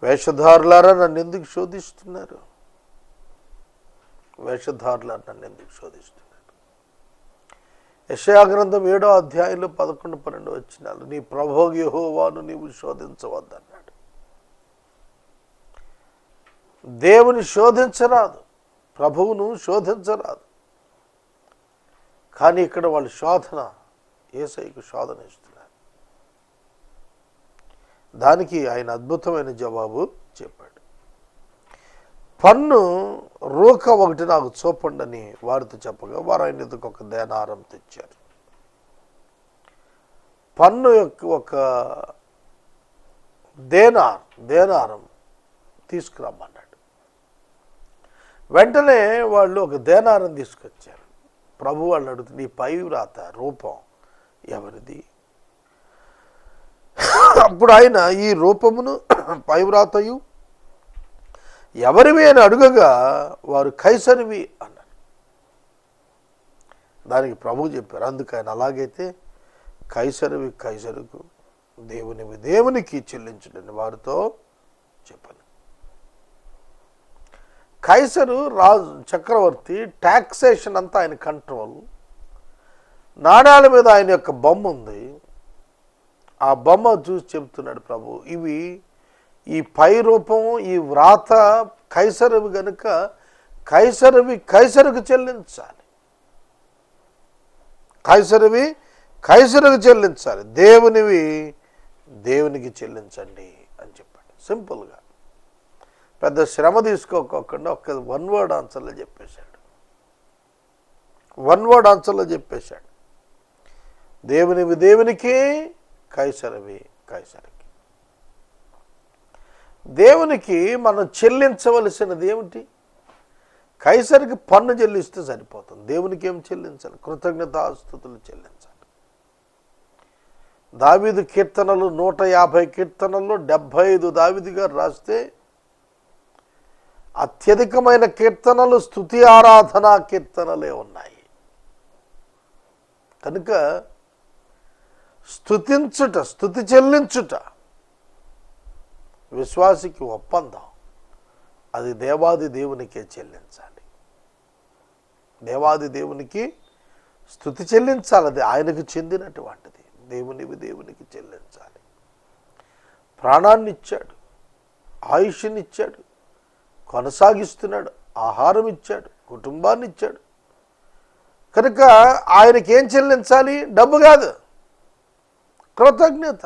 వేషధారులారా నన్ను ఎందుకు శోధిస్తున్నారు? వేషధారులారా నన్ను ఎందుకు శోధిస్తున్నారు? యెషయా గ్రంథం 7వ అధ్యాయంలో 11-12 వచనాలు, నీ ప్రభువు యెహోవాను నీవు శోధించవద్దన్నాడు. దేవుని శోధించరాదు, ప్రభువును శోధించరాదు. కానీ ఇక్కడ వాళ్ళు యేసయ్యకు శోధన ఇస్తున్నారు. దానికి ఆయన అద్భుతమైన జవాబు చెప్పాడు. పన్ను రూక ఒకటి నాకు చూపండి వారితో చెప్పగా, వారు ఆయన ఎదుకు ఒక దేనారం తెచ్చారు. పన్ను యొక్క ఒక దేనారం తీసుకురమ్మన్నాడు. వెంటనే వాళ్ళు ఒక దేనారం తీసుకొచ్చారు. ప్రభు వాళ్ళు అడుగుతుంది, నీ పై వ్రాత రూపం ఎవరిది? అప్పుడు ఆయన, ఈ రూపమును పై వ్రాతయు ఎవరివి అని అడుగగా, వారు కైసరివి అన్నారు. దానికి ప్రభు చెప్పారు, అందుకు ఆయన, అలాగైతే కైసరివి కైసరుకు, దేవునివి దేవునికి చెల్లించుడని వారితో చెప్పాను. కైసరు రాజు, చక్రవర్తి, ట్యాక్సేషన్ అంతా ఆయన కంట్రోల్. నాణ్యాల మీద ఆయన యొక్క బొమ్మ ఉంది. ఆ బొమ్మ చూసి చెబుతున్నాడు ప్రభు, ఇవి ఈ పై రూపం, ఈ వ్రాత కైసరువి గనుక కైసరువి కైసరుకు చెల్లించాలి, కైసరువి కైసరుకు చెల్లించాలి, దేవునివి దేవునికి చెల్లించండి అని చెప్పాడు. సింపుల్గా, పెద్ద శ్రమ తీసుకోకుండా ఒక్క వన్ వర్డ్ ఆన్సర్లో చెప్పేశాడు. దేవునివి దేవునికి, కైసరవి కైసరికి. దేవునికి మనం చెల్లించవలసినది ఏమిటి? కైసరికి పన్ను చెల్లిస్తే సరిపోతుంది. దేవునికి ఏం చెల్లించాలి? కృతజ్ఞతాస్తుతులు చెల్లించాలి. దావీదు కీర్తనలు 150 కీర్తనల్లో 75 దావీదు గారు రాస్తే, అత్యధికమైన కీర్తనలు స్తుతి ఆరాధనా కీర్తనలే ఉన్నాయి. కనుక స్తుతి చెల్లించుట విశ్వాసికి ఒప్పందం. అది దేవాది దేవునికే చెల్లించాలి. దేవాది దేవునికి స్తుతి చెల్లించాలి. అది ఆయనకు చెందినటువంటిది. దేవునివి దేవునికి చెల్లించాలి. ప్రాణాన్ని ఇచ్చాడు, ఆయుష్ని ఇచ్చాడు, కొనసాగిస్తున్నాడు, ఆహారం ఇచ్చాడు, కుటుంబాన్ని ఇచ్చాడు. కనుక ఆయనకి ఏం చెల్లించాలి? డబ్బు కాదు, కృతజ్ఞత.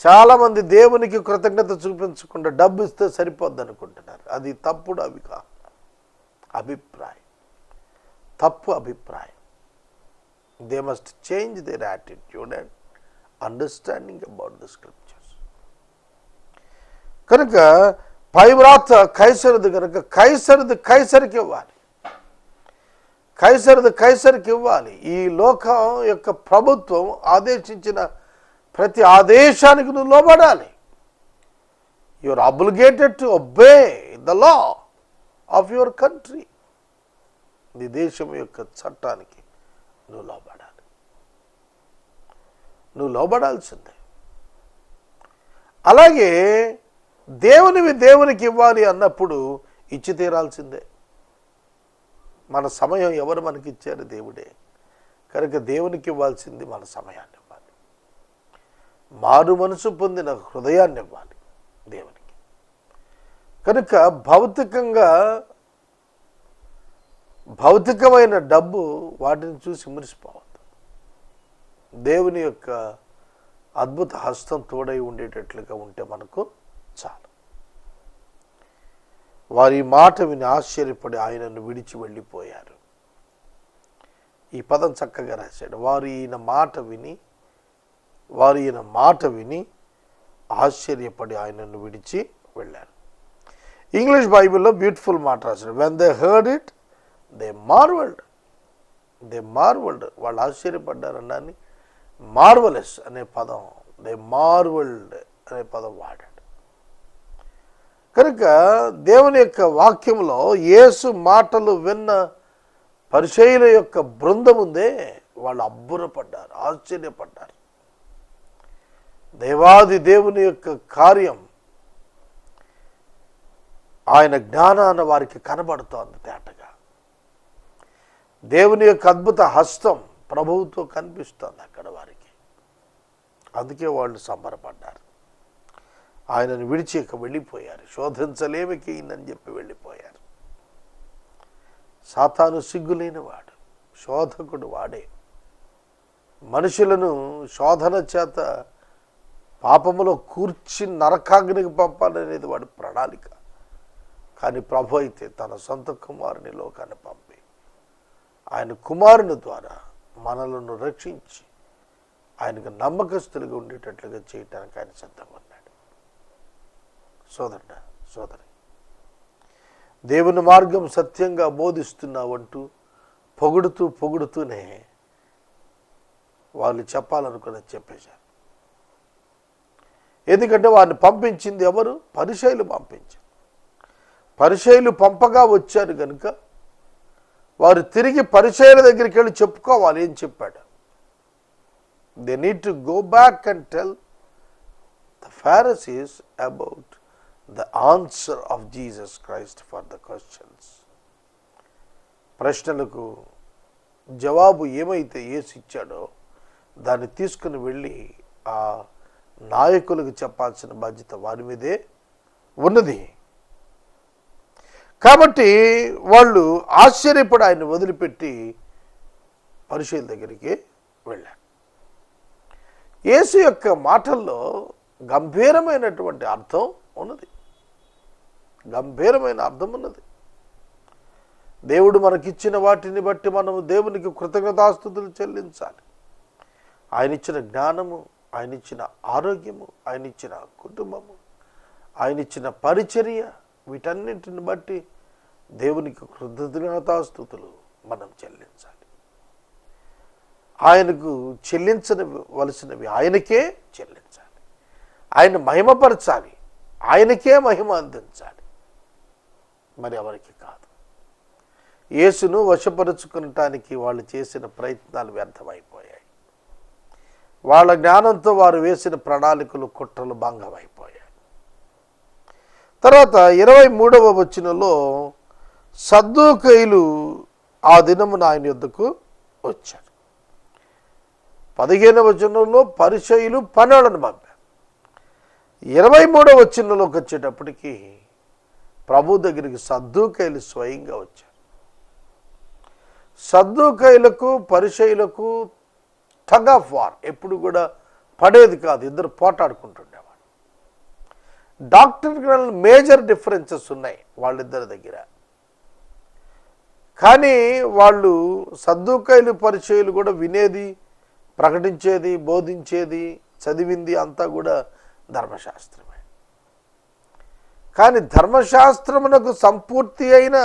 చాలామంది దేవునికి కృతజ్ఞత చూపించకుండా డబ్బు ఇస్తే సరిపోద్ది అనుకుంటున్నారు. అది తప్పుడు అభిప్రాయం, తప్పు అభిప్రాయం. They must change their attitude and understanding about the scriptures. కనుక పైవ్రాత కైసరిది కనుక కైసరికి ఇవ్వాలి, కైసరికి ఇవ్వాలి. ఈ లోకం యొక్క ప్రభుత్వం ఆదేశించిన ప్రతి ఆదేశానికి నువ్వు లోబడాలి. You are obligated to obey the law of your country. నీ దేశం యొక్క చట్టానికి నువ్వు లోబడాలి. నువ్వు లోబడాల్సిందే. అలాగే దేవునివి దేవునికి ఇవ్వాలి అన్నప్పుడు ఇచ్చి తీరాల్సిందే. మన సమయం ఎవరు మనకి ఇచ్చారు? దేవుడే. కనుక దేవునికి ఇవ్వాల్సింది మన సమయాన్ని ఇవ్వాలి. మారు మనసు పొందిన హృదయాన్ని ఇవ్వాలి దేవునికి. కనుక భౌతికంగా భౌతికమైన డబ్బు వాటిని చూసి మురిసిపోవద్దు. దేవుని యొక్క అద్భుత హస్తం తోడై ఉండేటట్లుగా ఉంటే మనకు చాలు. వారి మాట విని ఆశ్చర్యపడి ఆయనను విడిచి వెళ్ళిపోయారు. ఈ పదం చక్కగా రాశాడు. వారు ఈయన మాట విని ఆశ్చర్యపడి ఆయనను విడిచి వెళ్ళారు. ఇంగ్లీష్ బైబిల్లో బ్యూటిఫుల్ మాట రాశాడు. When they heard it they marvelled. వాళ్ళు ఆశ్చర్యపడ్డారన్నాన్ని మార్వలెస్ అనే పదం, దే మార్వల్డ్ అనే పదం వాడాడు. కనుక దేవుని యొక్క వాక్యంలో యేసు మాటలు విన్న పరిసయ్యుల యొక్క బృందం ఉందే, వాళ్ళు అబ్బురపడ్డారు, ఆశ్చర్యపడ్డారు. దేవాది దేవుని యొక్క కార్యం, ఆయన జ్ఞానాన వారికి కనబడుతోంది తేటగా. దేవుని యొక్క అద్భుత హస్తం ప్రభువుతో కనిపిస్తోంది అక్కడ వారికి. అందుకే వాళ్ళు సంబరపడ్డారు. ఆయనను విడిచి వెళ్ళిపోయారు. శోధించలేమికి అని చెప్పి వెళ్ళిపోయారు. సాతాను సిగ్గులేనివాడు, శోధకుడు వాడే. మనుషులను శోధన చేత పాపములో కూర్చి నరకాగ్నికి పంపాలనేది వాడి ప్రణాళిక. కానీ ప్రభు అయితే తన సొంత కుమారుని లోకాన్ని పంపి ఆయన కుమారుని ద్వారా మనలను రక్షించి ఆయనకు నమ్మకస్తులుగా ఉండేటట్లుగా చేయటానికి ఆయన సిద్ధంగా ఉన్నాడు. సోదరి, దేవుని మార్గం సత్యంగా బోధిస్తున్నావంటూ పొగుడుతూనే వాళ్ళు చెప్పాలనుకున్నది చెప్పేశారు. ఎందుకంటే వారిని పంపించింది ఎవరు? పరిసయ్యులు పంపించారు. పరిసయ్యులు పంపగా వచ్చారు కనుక వారు తిరిగి పరిసయ్యుల దగ్గరికి వెళ్ళి చెప్పుకోవాలి. ఏం చెప్పాడు? They need to go back and tell the Pharisees about the answer of Jesus Christ for the questions. ప్రశ్నలకు జవాబు ఏమైతే యేసు ఇచ్చాడో దాన్ని తీసుకుని వెళ్ళి ఆ నాయకులకు చెప్పాల్సిన బాధ్యత వారి మీదే ఉన్నది. కాబట్టి వాళ్ళు ఆశ్చర్యపడి ఆయన వదిలిపెట్టి పరిసయ్యుల దగ్గరికి వెళ్ళారు. యేసు యొక్క మాటల్లో గంభీరమైనటువంటి అర్థం ఉన్నది. దేవుడు మనకిచ్చిన వాటిని బట్టి మనము దేవునికి కృతజ్ఞతాస్తుతులు చెల్లించాలి. ఆయన ఇచ్చిన జ్ఞానము, ఆయన ఇచ్చిన ఆరోగ్యము, ఆయన ఇచ్చిన కుటుంబము, ఆయన ఇచ్చిన పరిచర్య, వీటన్నింటిని బట్టి దేవునికి కృతజ్ఞతాస్తుతులు మనం చెల్లించాలి. ఆయనకు చెల్లించవలసినవి ఆయనకే చెల్లించాలి. ఆయన మహిమపరచాలి, ఆయనకే మహిమ అందించాలి, మరి ఎవరికి కాదు. యేసును వశపరుచుకునటానికి వాళ్ళు చేసిన ప్రయత్నాలు వ్యర్థమైపోయాయి. వాళ్ళ జ్ఞానంతో వారు వేసిన ప్రణాళికలు, కుట్రలు భంగమైపోయాయి. తర్వాత 23వ వచనంలో సద్దూకయ్యులు ఆ దినమున ఆయన యొద్దకు వచ్చారు. 15వ వచనంలో పరిసయ్యులు పనులను పంపారు. 23వ వచనంలోకి వచ్చేటప్పటికి ప్రభు దగ్గరికి సద్దూకయ్యులు స్వయంగా వచ్చారు. సద్దూకయ్యులకు పరిసయ్యులకు టగ్ ఆఫ్ వార్ ఎప్పుడు కూడా పడేది కాదు. ఇద్దరు పోటాడుకుంటుండేవాడు. డాక్టరినల్ మేజర్ డిఫరెన్సెస్ ఉన్నాయి వాళ్ళిద్దరి దగ్గర. కానీ వాళ్ళు సద్దూకయ్యులు పరిసయ్యులు కూడా వినేది, ప్రకటించేది, బోధించేది, చదివింది అంతా కూడా ధర్మశాస్త్రమే. కానీ ధర్మశాస్త్రమునకు సంపూర్తి అయిన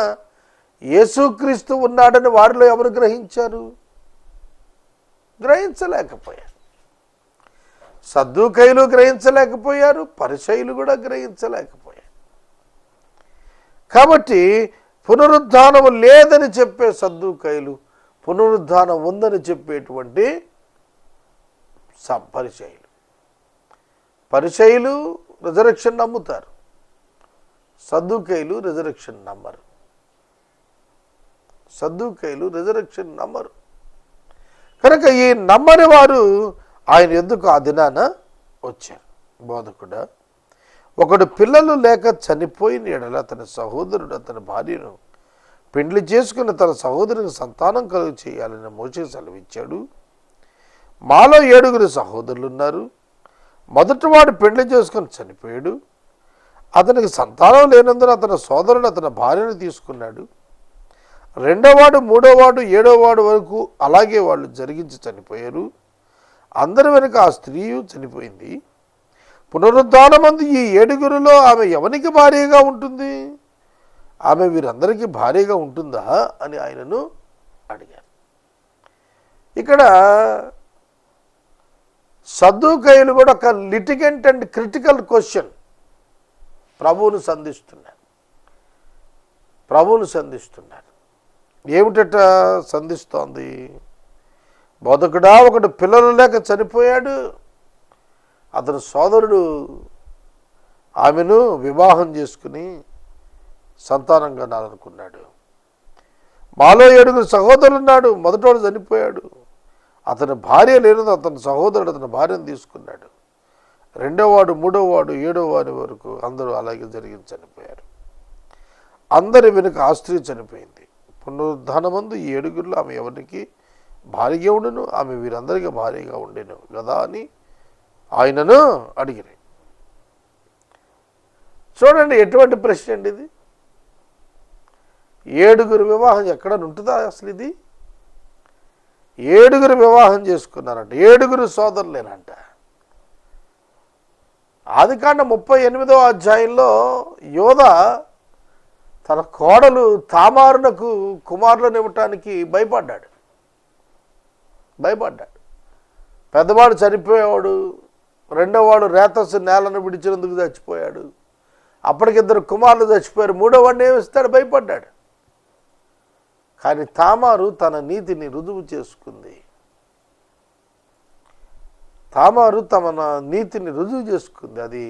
యేసుక్రీస్తు ఉన్నాడని వారిలో ఎవరు గ్రహించారు? గ్రహించలేకపోయారు. సద్దూకయ్యులు గ్రహించలేకపోయారు, పరిసయ్యులు కూడా గ్రహించలేకపోయారు. కాబట్టి పునరుద్ధానము లేదని చెప్పే సద్దూకయ్యులు, పునరుద్ధానం ఉందని చెప్పేటువంటి పరిసయ్యులు రిజరెక్షన్ నమ్ముతారు, సద్దూకయ్యులు రిజరెక్షన్ నమ్మరు. కనుక ఈ నమ్మని వారు ఆయన ఎందుకు ఆ దినాన వచ్చారు. బోధకుడా, ఒకడు పిల్లలు లేక చనిపోయిన ఎడల అతని సహోదరుడు అతని భార్యను పెండ్లి చేసుకుని తన సహోదరునికి సంతానం కలుగు చేయాలని మోషే సెలవిచ్చాడు. మాలో 7 సహోదరులు ఉన్నారు. మొదటివాడు పెండ్లి చేసుకుని చనిపోయాడు. అతనికి సంతానం లేనందున అతని సోదరుడు అతని భార్యను తీసుకున్నాడు. 2వవాడు 3వవాడు 7వవాడు వరకు అలాగే వాళ్ళు జరిగించి చనిపోయారు. అందరి వెనుక ఆ స్త్రీయు చనిపోయింది. పునరుద్ధానమందు ఈ 7 ఆమె ఎవరికి భార్యగా ఉంటుంది? ఆమె వీరందరికీ భార్యగా ఉంటుందా అని ఆయనను అడిగారు. ఇక్కడ సద్దూకయ్యులు కూడా ఒక లిటిగెంట్ అండ్ క్రిటికల్ క్వశ్చన్ ప్రభువును సంధిస్తున్నారు. ఏమిటట సంధిస్తోంది? బోధకుడా, ఒకడు పిల్లలు లేక చనిపోయాడు. అతని సోదరుడు ఆమెను వివాహం చేసుకుని సంతానం కనాలనుకున్నాడు. మాలో 7 సహోదరులు ఉన్నాడు. మొదటోడు చనిపోయాడు. అతని భార్య లేనిది అతని సహోదరుడు అతని భార్యను తీసుకున్నాడు. 2వవాడు 3వవాడు 7వవాడి వరకు అందరూ అలాగే జరిగించి చనిపోయారు. అందరి వెనుక ఆ స్త్రీ చనిపోయింది. పునరుద్ధానమందు ఈ 7 ఆమె ఎవరికి భార్యగా ఉండెను? ఆమె వీరందరికీ భార్యగా ఉండెను కదా అని ఆయనను అడిగిన. చూడండి, ఎటువంటి ప్రశ్న అండి ఇది. 7 వివాహం ఎక్కడ ఉంటుందా అసలు? ఇది 7 వివాహం చేసుకున్నారంట. 7 సోదరులేనంట. ఆదికాండం 38వ అధ్యాయంలో యోధా తన కోడలు తామారునకు కుమారులను ఇవ్వటానికి భయపడ్డాడు. పెద్దవాడు చనిపోయేవాడు. 2వవాడు రేతస్సు నేలను విడిచినందుకు చచ్చిపోయాడు. అప్పటికి 2 కుమారులు చచ్చిపోయారు. 3వవాడిని ఏమిస్తాడు? భయపడ్డాడు. కానీ తామారు తన నీతిని రుజువు చేసుకుంది. అది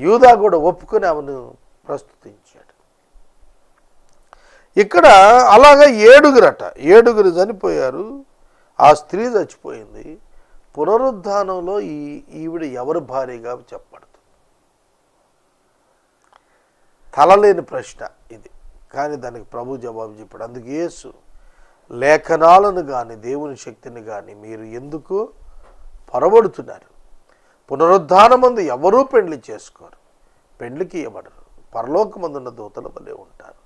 యూదా కూడా ఒప్పుకొని ఆమెను ప్రస్తుతించాడు. ఇక్కడ అలాగా 7 చనిపోయారు. ఆ స్త్రీ చచ్చిపోయింది. పునరుద్ధానంలో ఈవిడ ఎవరి భార్యగా చెప్పబడుతుంది? తలలేని ప్రశ్న ఇది. కానీ దానికి ప్రభు జవాబు చెప్పాడు. అందుకు యేసు, లేఖనాలను కానీ దేవుని శక్తిని కానీ మీరు ఎందుకు పొరబడుతున్నారు? పునరుద్ధానమందు ఎవరూ పెండ్లి చేసుకోరు, పెండ్లికి ఇవ్వబడరు. పరలోకమందున్న దూతల వలె ఉంటారు.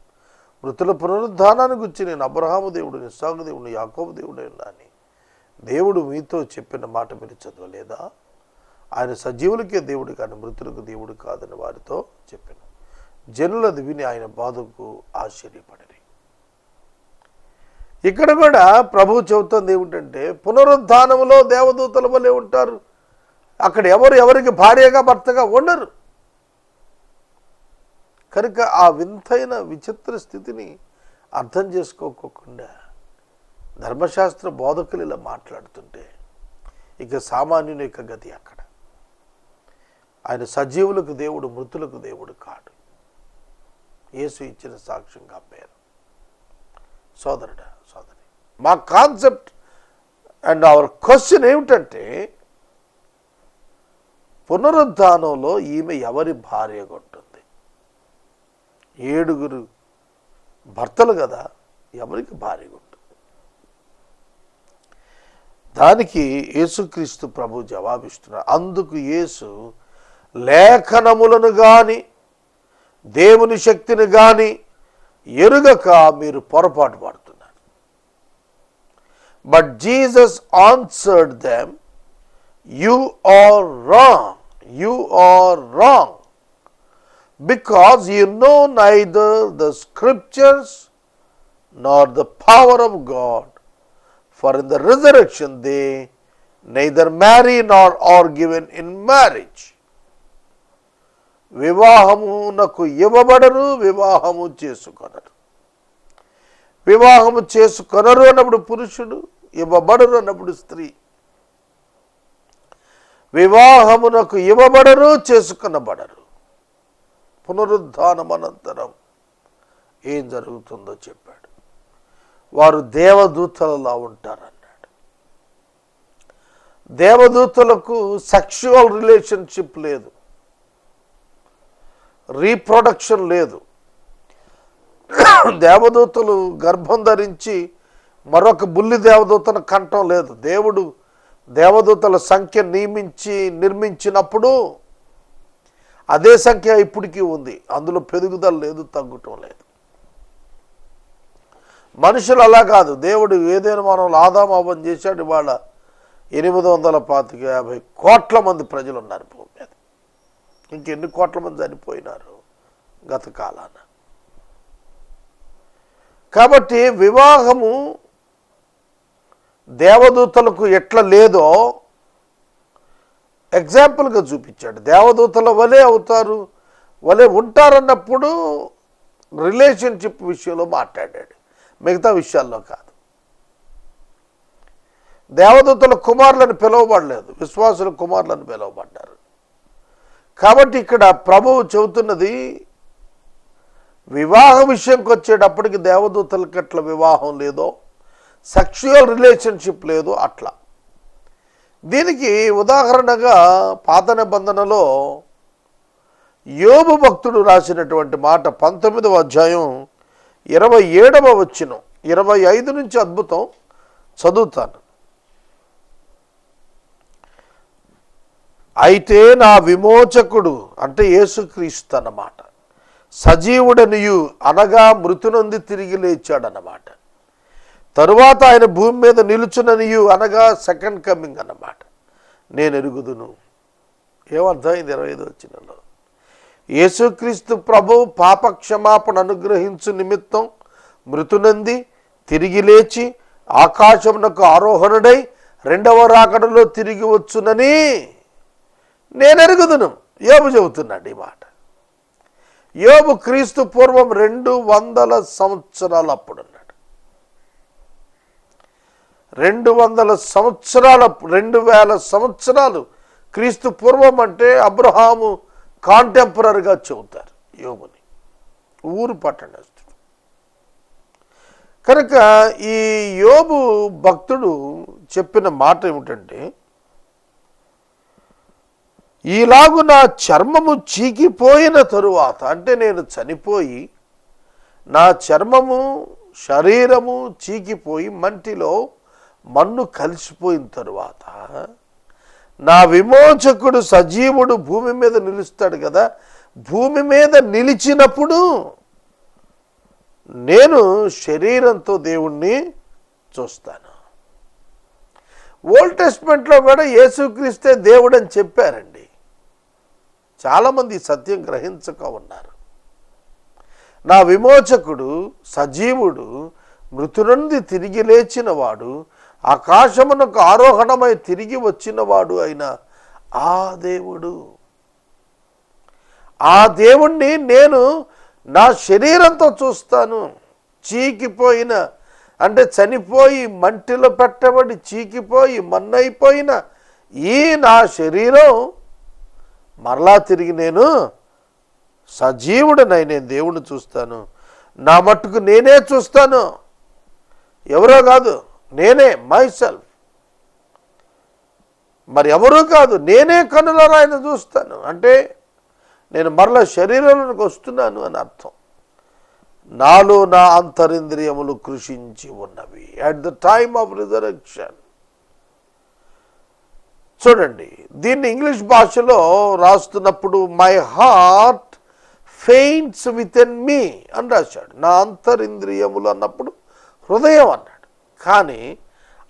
మృతుల పునరుద్ధానాన్ని గురించి నేను అబ్రహాము దేవుడు, ఇస్సాకు దేవుడు, యాకోబు దేవుడు అని దేవుడు మీతో చెప్పిన మాట మీరు చదవలేదా? ఆయన సజీవులకే దేవుడు కానీ మృతులకు దేవుడు కాదని వారితో చెప్పాను. జనులది విని ఆయన బాధకు ఆశ్చర్యపడరి. ఇక్కడ కూడా ప్రభువు చెబుతుంది ఏమిటంటే, పునరుద్ధానములో దేవదూతల వలె ఉంటారు. అక్కడ ఎవరికి భార్యగా భర్తగా ఉండరు. కనుక ఆ వింతైన విచిత్ర స్థితిని అర్థం చేసుకోకుండా ధర్మశాస్త్ర బోధకులు ఇలా మాట్లాడుతుంటే ఇక సామాన్యుని యొక్క గతి అక్కడ. ఆయన సజీవులకు దేవుడు, మృతులకు దేవుడు కాడు. యేసు ఇచ్చిన సాక్ష్యంగా పేరు. సోదరుడా, సోదరి, మా కాన్సెప్ట్ అండ్ అవర్ క్వశ్చన్ ఏమిటంటే, పునరుద్ధానంలో ఈమె ఎవరి భార్యగా ఉంటుంది? 7 భర్తలు కదా, ఎవరికి భార్యగా ఉంటుంది? దానికి యేసుక్రీస్తు ప్రభు జవాబిస్తున్నారు. అందుకు యేసు, లేఖనములను గాని దేవుని శక్తిని గాని ఎరుగక మీరు పొరపాటు పడుతున్నారు. But Jesus answered them, you are wrong, because you know neither the scriptures nor the power of God, for in the resurrection they neither marry nor are given in marriage. వివాహమునకు ఇవ్వబడరు, వివాహము చేసుకొనరు అన్నప్పుడు పురుషుడు, ఇవ్వబడరు అన్నప్పుడు స్త్రీ. వివాహమునకు ఇవ్వబడరు, చేసుకొనబడరు. పునరుద్ధానం అనంతరం ఏం జరుగుతుందో చెప్పాడు. వారు దేవదూతలలా ఉంటారన్నాడు. దేవదూతలకు సెక్షువల్ రిలేషన్షిప్ లేదు, రీప్రొడక్షన్ లేదు. దేవదూతలు గర్భం ధరించి మరొక బుల్లి దేవదూతను కంటం లేదు. దేవుడు దేవదూతల సంఖ్య నిర్మించినప్పుడు అదే సంఖ్య ఇప్పటికీ ఉంది. అందులో పెరుగుదల లేదు, తగ్గటం లేదు. మనుషులు అలా కాదు. దేవుడు ఏదైనా మనం ఆదాము అవ్వం చేశాడు. ఇవాళ 850 కోట్ల మంది ప్రజలు ఉన్నారు భూమి మీద. ఇంకెన్ని కోట్ల మంది చనిపోయినారు గత కాలాన. కాబట్టి వివాహము దేవదూతలకు ఎట్లా లేదో ఎగ్జాంపుల్గా చూపించాడు. దేవదూతల వలె అవుతారు, వలె ఉంటారన్నప్పుడు రిలేషన్షిప్ విషయంలో మాట్లాడాడు, మిగతా విషయాల్లో కాదు. దేవదూతల కుమారులను పిలువబడలేదు, విశ్వాసుల కుమారులను పిలువబడ్డారు. కాబట్టి ఇక్కడ ప్రభువు చెబుతున్నది, వివాహ విషయంకి వచ్చేటప్పటికి దేవదూతలకి ఎట్లా వివాహం లేదో, సెక్షువల్ రిలేషన్షిప్ లేదు అట్లా. దీనికి ఉదాహరణగా పాత నిబంధనలో యోబు భక్తుడు రాసినటువంటి మాట 19వ అధ్యాయం 27వ వచనం 25 నుంచి అద్భుతం చదువుతాను. అయితే నా విమోచకుడు అంటే యేసుక్రీస్తు అన్నమాట సజీవుడనియు అనగా మృతునంది తిరిగి లేచాడన్నమాట. తరువాత ఆయన భూమి మీద నిలుచుననియు అనగా సెకండ్ కమింగ్ అన్నమాట. నేను ఎరుగుదును. ఏమర్థం? 25 వచనంలో యేసుక్రీస్తు ప్రభువు పాప క్షమాపణ అనుగ్రహించు నిమిత్తం మృతునంది తిరిగి లేచి ఆకాశమునకు ఆరోహణుడై రెండవ రాకడలో తిరిగి వచ్చునని నేను ఎరుగుదును. యోబు చెబుతున్నాడు ఈ మాట. యోబు క్రీస్తు పూర్వం 200 సంవత్సరాలు అప్పుడున్నాడు. 200 సంవత్సరాల 2000 సంవత్సరాలు క్రీస్తు పూర్వం అంటే అబ్రహాము కాంటెంపరీగా చెబుతారు యోబుని, ఊరు పట్టణస్థుడు. కనుక ఈ యోబు భక్తుడు చెప్పిన మాట ఏమిటంటే, ఈలాగు నా చర్మము చీకిపోయిన తరువాత, అంటే నేను చనిపోయి నా చర్మము శరీరము చీకిపోయి మంటిలో మన్ను కలిసిపోయిన తరువాత నా విమోచకుడు సజీవుడు భూమి మీద నిలుస్తాడు కదా. భూమి మీద నిలిచినప్పుడు నేను శరీరంతో దేవుణ్ణి చూస్తాను. ఓల్డ్ టెస్ట్మెంట్లో కూడా యేసుక్రీస్తే దేవుడు అని చెప్పారండి. చాలామంది సత్యం గ్రహించక ఉన్నారు. నా విమోచకుడు సజీవుడు మృతునుండి తిరిగి లేచినవాడు ఆకాశమునకు ఆరోహణమై తిరిగి వచ్చినవాడు అయిన ఆ దేవుడు, ఆ దేవుణ్ణి నేను నా శరీరంతో చూస్తాను. చీకిపోయిన అంటే చనిపోయి మంటిలో పెట్టబడి చీకిపోయి మన్నైపోయిన ఈ నా శరీరం మరలా తిరిగి నేను సజీవుడనై నేను దేవుణ్ణి చూస్తాను. నా మట్టుకు నేనే చూస్తాను, ఎవరో కాదు, నేనే మైసెల్ఫ్. మరి ఎవరూ కాదు, నేనే కన్నులారా ఆయన చూస్తాను. అంటే నేను మరలా శరీరంలోకి వస్తున్నాను అని అర్థం. నాలో నా అంతరింద్రియములు కృషించి ఉన్నవి. At the time of resurrection. చూడండి, దీన్ని ఇంగ్లీష్ భాషలో రాస్తున్నప్పుడు my heart faints within me అని రాశాడు. నా అంతరింద్రియములు అన్నప్పుడు హృదయం అన్నాడు. కానీ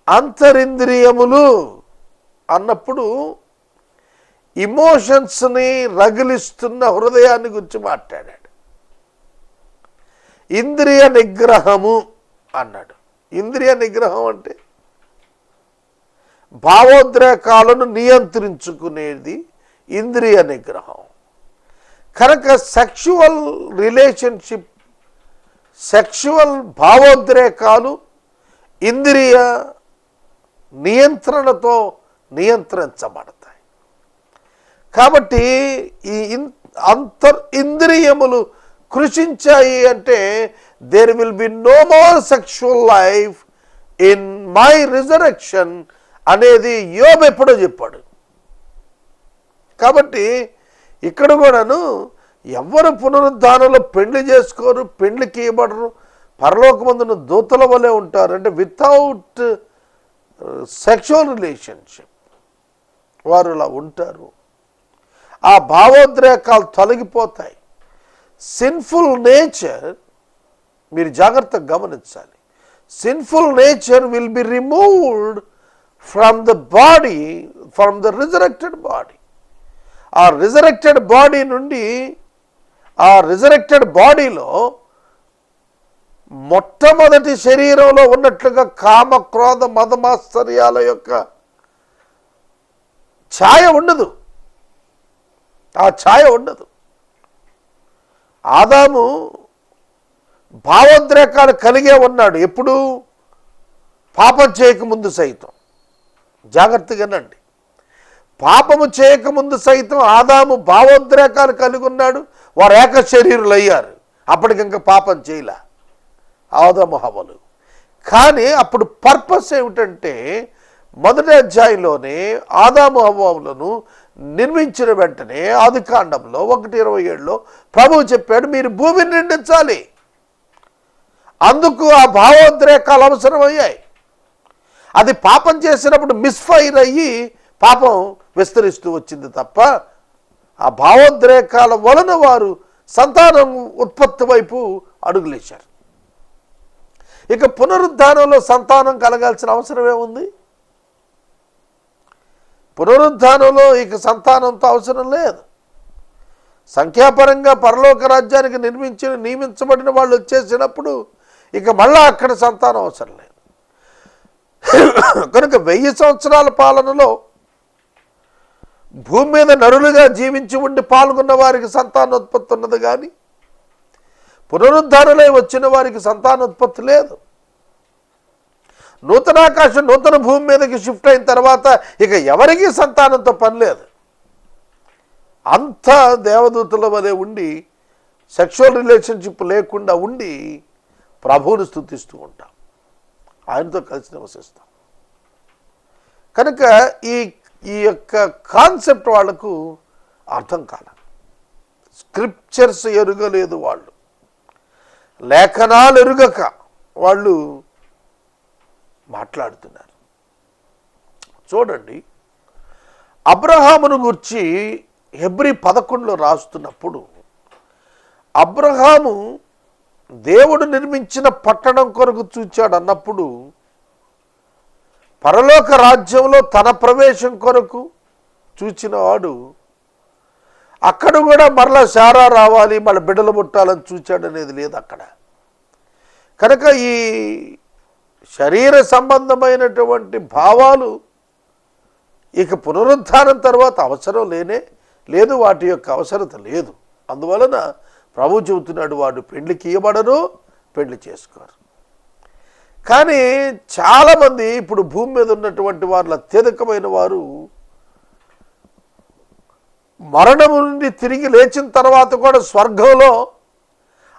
అంతరింద్రియములు అన్నప్పుడు ఇమోషన్స్ని రగిలిస్తున్న హృదయాన్ని గురించి మాట్లాడాడు. ఇంద్రియ నిగ్రహము అన్నాడు. ఇంద్రియ నిగ్రహం అంటే భావోద్రేకాలను నియంత్రించుకునేది ఇంద్రియ నిగ్రహం. కనుక సెక్షువల్ రిలేషన్షిప్, సెక్షువల్ భావోద్రేకాలు ఇంద్రియ నియంత్రణతో నియంత్రించబడతాయి. కాబట్టి ఈ ఇంద్రియములు కృషించాయి అంటే there will be no more sexual life in my resurrection అనేది యోబు ఎప్పుడో చెప్పాడు. కాబట్టి ఇక్కడ కూడాను ఎవరు పునరుద్ధానంలో పెళ్లి చేసుకోరు, పెళ్లికి ఇవ్వబడరు, పరలోకమందున దూతల వలె ఉంటారు. అంటే వితౌట్ సెక్షువల్ రిలేషన్షిప్ వారు ఇలా ఉంటారు. ఆ భావోద్రేకాలు తొలగిపోతాయి. సిన్ఫుల్ నేచర్ మీరు జాగ్రత్తగా గమనించాలి. Sinful nature will be removed from the body, from the resurrected body. ఆ రిజరెక్టెడ్ బాడీ నుండి, ఆ రిజరెక్టెడ్ బాడీలో మొట్టమొదటి శరీరంలో ఉన్నట్లుగా కామ, క్రోధ, మదమాశ్చర్యాల యొక్క ఛాయ ఉండదు. ఆ ఛాయ ఉండదు. ఆదాము భావోద్రేకాలు కలిగే ఉన్నాడు. ఎప్పుడు? పాపం చేయకముందు సైతం. జాగ్రత్తగానండి, పాపము చేయకముందు సైతం ఆదాము భావోద్రేకాలు కలిగి ఉన్నాడు. వారు ఏక శరీరులు అయ్యారు. అప్పటికింక పాపం చేయలే ఆదాము హవ్వలు. కానీ అప్పుడు పర్పస్ ఏమిటంటే, మొదటి అధ్యాయంలోనే ఆదాము హవ్వలను నిర్మించిన వెంటనే ఆదికాండంలో 1:27లో ప్రభువు చెప్పాడు, మీరు భూమిని నిండించాలి. అందుకు ఆ భావోద్రేకాలు అవసరమయ్యాయి. అది పాపం చేసినప్పుడు మిస్ఫైర్ అయ్యి పాపం విస్తరిస్తూ వచ్చింది తప్ప, ఆ భావోద్రేకాల వలన వారు సంతానం ఉత్పత్తి వైపు అడుగులేశారు. ఇక పునరుద్ధానంలో సంతానం కలగాల్సిన అవసరం ఏముంది? పునరుద్ధానంలో ఇక సంతానంతో అవసరం లేదు. సంఖ్యాపరంగా పరలోక రాజ్యానికి నియమించబడిన వాళ్ళు వచ్చేసినప్పుడు ఇక మళ్ళా అక్కడ సంతానం అవసరం లేదు. కనుక 1000 సంవత్సరాల పాలనలో భూమి మీద నరులుగా జీవించి ఉండి పాల్గొన్న వారికి సంతానోత్పత్తి ఉన్నది, కానీ పునరుద్ధారణలై వచ్చిన వారికి సంతానోత్పత్తి లేదు. నూతనాకాశం, నూతన భూమి మీదకి షిఫ్ట్ అయిన తర్వాత ఇక ఎవరికీ సంతానంతో పని లేదు. అంతా దేవదూతల వలె ఉండి, సెక్షువల్ రిలేషన్షిప్ లేకుండా ఉండి ప్రభువుని స్తుతిస్తూ ఉంటాం, ఆయనతో కలిసి నివసిస్తాం. కనుక ఈ యొక్క కాన్సెప్ట్ వాళ్లకు అర్థం కాల. స్క్రిప్చర్స్ ఎరుగలేదు వాళ్ళు, లేఖనాలు ఎరుగక వాళ్ళు మాట్లాడుతున్నారు. చూడండి, అబ్రహామును గురించి హెబ్రీ 11లో రాస్తున్నప్పుడు, అబ్రహాము దేవుడు నిర్మించిన పట్టణం కొరకు చూచాడు అన్నప్పుడు, పరలోక రాజ్యంలో తన ప్రవేశం కొరకు చూచిన వాడు అక్కడ కూడా మరలా శారా రావాలి, మళ్ళీ బిడ్డలు పుట్టాలని చూచాడు అనేది లేదు అక్కడ. కనుక ఈ శరీర సంబంధమైనటువంటి భావాలు ఇక పునరుద్ధానం తర్వాత అవసరం లేదు, వాటి యొక్క అవసరత లేదు. అందువలన ప్రభు చెబుతున్నాడు, వాడు పెళ్లికి ఇవ్వబడరు, పెళ్లి చేసుకోరు. కానీ చాలామంది ఇప్పుడు భూమి మీద ఉన్నటువంటి వారు, అత్యధికమైన వారు మరణము నుండి తిరిగి లేచిన తర్వాత కూడా స్వర్గంలో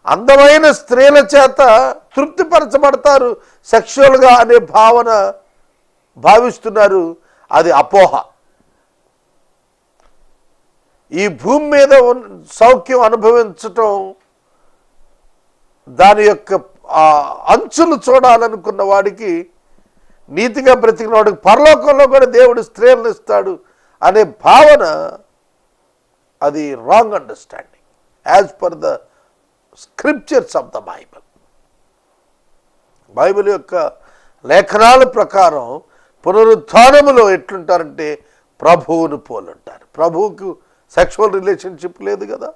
అందమైన స్త్రీల చేత తృప్తిపరచబడతారు సెక్షువల్గా అనే భావన భావిస్తున్నారు. అది అపోహ. ఈ భూమి మీద సౌఖ్యం అనుభవించటం, దాని యొక్క అంచులు చూడాలనుకున్న వాడికి, నీతిగా బ్రతికిన వాడికి పరలోకంలో కూడా దేవుడు స్త్రీలను ఇస్తాడు అనే భావన, అది wrong understanding as per the scriptures of the Bible యొక్క లేఖనాల ప్రకారం పునరుద్ధానములో ఎట్లుంటారంటే ప్రభువును పోలుంటారు. ప్రభువుకు సెక్షువల్ రిలేషన్షిప్ లేదు కదా,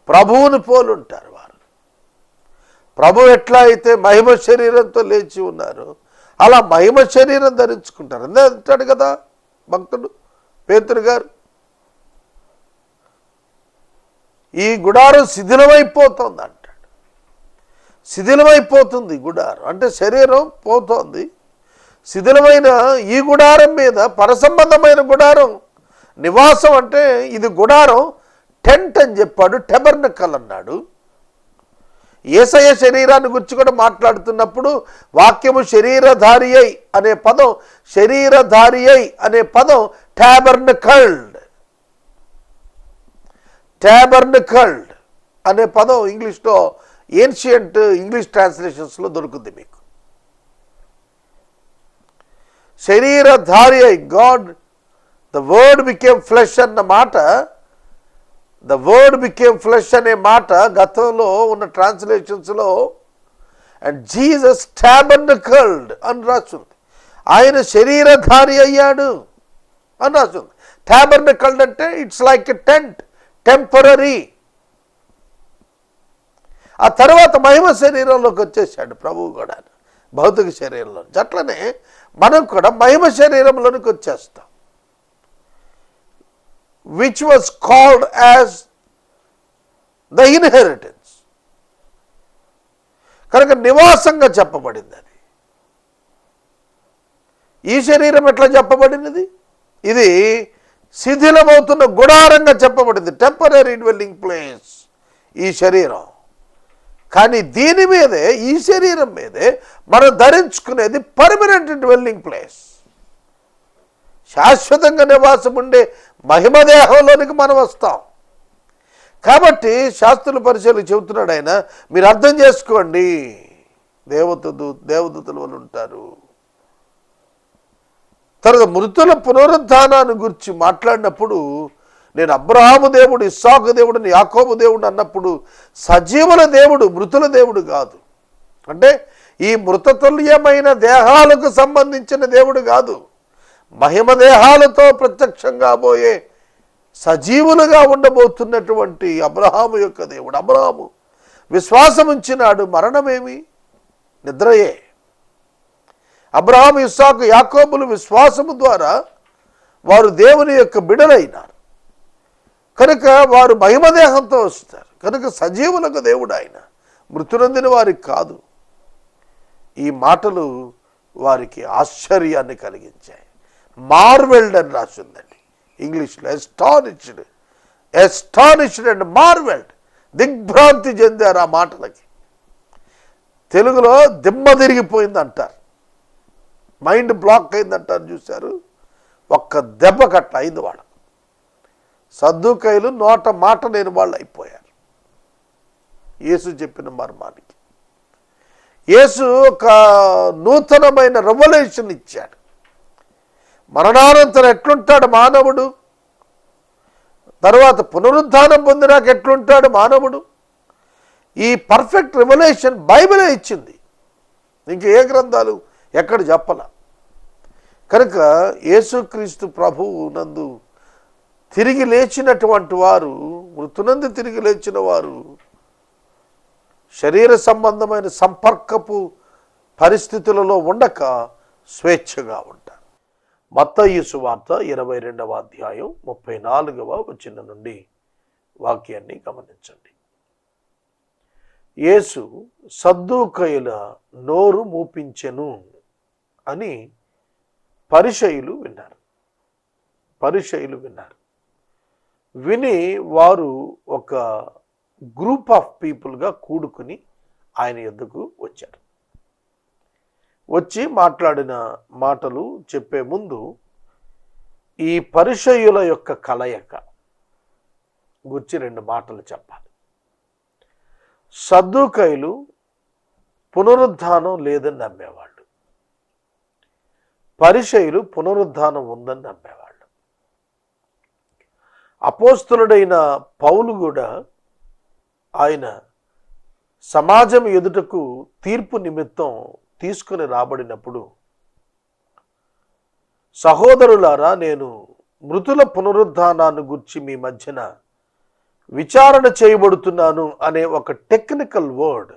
ప్రభువును పోలుంటారు వారు. ప్రభు ఎట్లా అయితే మహిమ శరీరంతో లేచి ఉన్నారో అలా మహిమ శరీరం ధరించుకుంటారు. అందే అంటాడు కదా భక్తుడు పేతురు గారు, ఈ గుడారం శిథిలమైపోతుంది అంటాడు. శిథిలమైపోతుంది గుడారం అంటే శరీరం పోతోంది. శిథిలమైన ఈ గుడారం మీద పరసంబంధమైన గుడారం నివాసం, అంటే ఇది గుడారం, టెంట్ అని చెప్పాడు, టెబర్నకల్ అన్నాడు. యేసయ్య శరీరాన్ని గురించి కూడా మాట్లాడుతున్నప్పుడు వాక్యము శరీరధారి అనే పదం, శరీరధారి అనే పదం టాబర్నకల్డ్. టాబర్నకల్డ్ అనే పదం ఇంగ్లీష్లో ఏన్షియంట్ ఇంగ్లీష్ ట్రాన్స్లేషన్స్లో దొరుకుతుంది మీకు. శరీరధారి అయి God the word became flesh అన్న మాట, ద వర్డ్ బికేమ్ ఫ్లెష్ అనే మాట గతంలో ఉన్న ట్రాన్స్లేషన్స్లో అండ్ జీసస్ టాబర్నకల్డ్ అని రాస్తుంది. ఆయన శరీరధారి అయ్యాడు అని రాస్తుంది. టాబర్నకల్డ్ అంటే it's like a tent, temporary. ఆ తర్వాత మహిమ శరీరంలోకి వచ్చేసాడు ప్రభువు కూడా, భౌతిక శరీరంలో. అట్లనే మనం కూడా మహిమ శరీరంలోనికి వచ్చేస్తాం. Which was called as the inheritance. కనుక నివాసంగా చెప్పబడింది అది. ఈ శరీరం ఎట్లా చెప్పబడినది? ఇది శిథిలమవుతున్న గుడారంగా చెప్పబడింది, టెంపరరీ డ్వెల్లింగ్ ప్లేస్ ఈ శరీరం. కానీ దీని మీదే, ఈ శరీరం మీదే మనం ధరించుకునేది పర్మనెంట్ డ్వెల్లింగ్ ప్లేస్, శాశ్వతంగా నివాసం ఉండే మహిమదేహంలోనికి మనం వస్తాం. కాబట్టి శాస్త్రుల పరిచయాలు చెబుతున్నాడు ఆయన, మీరు అర్థం చేసుకోండి, దేవదూతల వల్ల ఉంటారు. తర్వాత మృతుల పునరుద్ధానాన్ని గురించి మాట్లాడినప్పుడు, నేను అబ్రహాము దేవుడు, ఇస్సాకు దేవుడు, యాకోబు దేవుడు అన్నప్పుడు సజీవుల దేవుడు, మృతుల దేవుడు కాదు. అంటే ఈ మృతతుల్యమైన దేహాలకు సంబంధించిన దేవుడు కాదు, మహిమ దేహాలతో ప్రత్యక్షంగా పోయే సజీవులుగా ఉండబోతున్నటువంటి అబ్రహాము యొక్క దేవుడు. అబ్రహాము విశ్వాసం ఉంచినాడు, మరణమేమి? నిద్రయే. అబ్రహాము, ఇస్సాకు, యాకోబులు విశ్వాసము ద్వారా వారు దేవుని యొక్క బిడలైనారు. కనుక వారు మహిమదేహంతో వస్తారు. కనుక సజీవులకు దేవుడు ఆయన, మృతునందిన వారికి కాదు. ఈ మాటలు వారికి ఆశ్చర్యాన్ని కలిగించాయి. మార్వెల్డ్ అని రాసిందండి ఇంగ్లీష్లో. Astonished and marvelled. దిగ్భ్రాంతి చెందారు ఆ మాటలకి. తెలుగులో దిమ్మ తిరిగిపోయింది అంటారు, మైండ్ బ్లాక్ అయింది అంటారు. చూశారు, ఒక్క దెబ్బ కట్ట అయింది వాళ్ళకు. సద్దూకయ్యులు నోట మాట లేని వాళ్ళు అయిపోయారు యేసు చెప్పిన మర్మానికి. యేసు ఒక నూతనమైన రెవల్యూషన్ ఇచ్చాడు. మరణానంతరం ఎట్లుంటాడు మానవుడు, తర్వాత పునరుద్ధానం పొందినాక ఎట్లుంటాడు మానవుడు, ఈ పర్ఫెక్ట్ రెవల్యూషన్ బైబిలే ఇచ్చింది, ఇంక ఏ గ్రంథాలు ఎక్కడ చెప్పల. కనుక యేసుక్రీస్తు ప్రభువు నందు తిరిగి లేచినటువంటి వారు, మృతునందు తిరిగి లేచిన వారు శరీర సంబంధమైన సంపర్కపు పరిస్థితులలో ఉండక స్వేచ్ఛగా ఉంటారు. మత్తయి సువార్త 22వ అధ్యాయం 34వ వచనం నుండి వాక్యాన్ని గమనించండి. యేసు సద్దూకయ్యుల నోరు మూపించెను అని పరిసయ్యులు విన్నారు. విని వారు ఒక గ్రూప్ ఆఫ్ పీపుల్గా కూడుకుని ఆయన యొద్దకు వచ్చారు. వచ్చి మాట్లాడిన మాటలు చెప్పే ముందు ఈ పరిసయ్యుల యొక్క కలయిక గురించి 2 మాటలు చెప్పాలి. సద్దూకయ్యులు పునరుద్ధానం లేదని నమ్మేవాళ్ళు, పరిసయ్యులు పునరుద్ధానం ఉందని నమ్మేవాళ్ళు. అపోస్తలుడైన పౌలు కూడా ఆయన సమాజం ఎదుటకు తీర్పు నిమిత్తం తీసుకుని రాబడినప్పుడు, సహోదరులారా, నేను మృతుల పునరుద్ధానాన్ని గురించి మీ మధ్యన విచారణ చేయబడుతున్నాను అనే ఒక టెక్నికల్ వర్డ్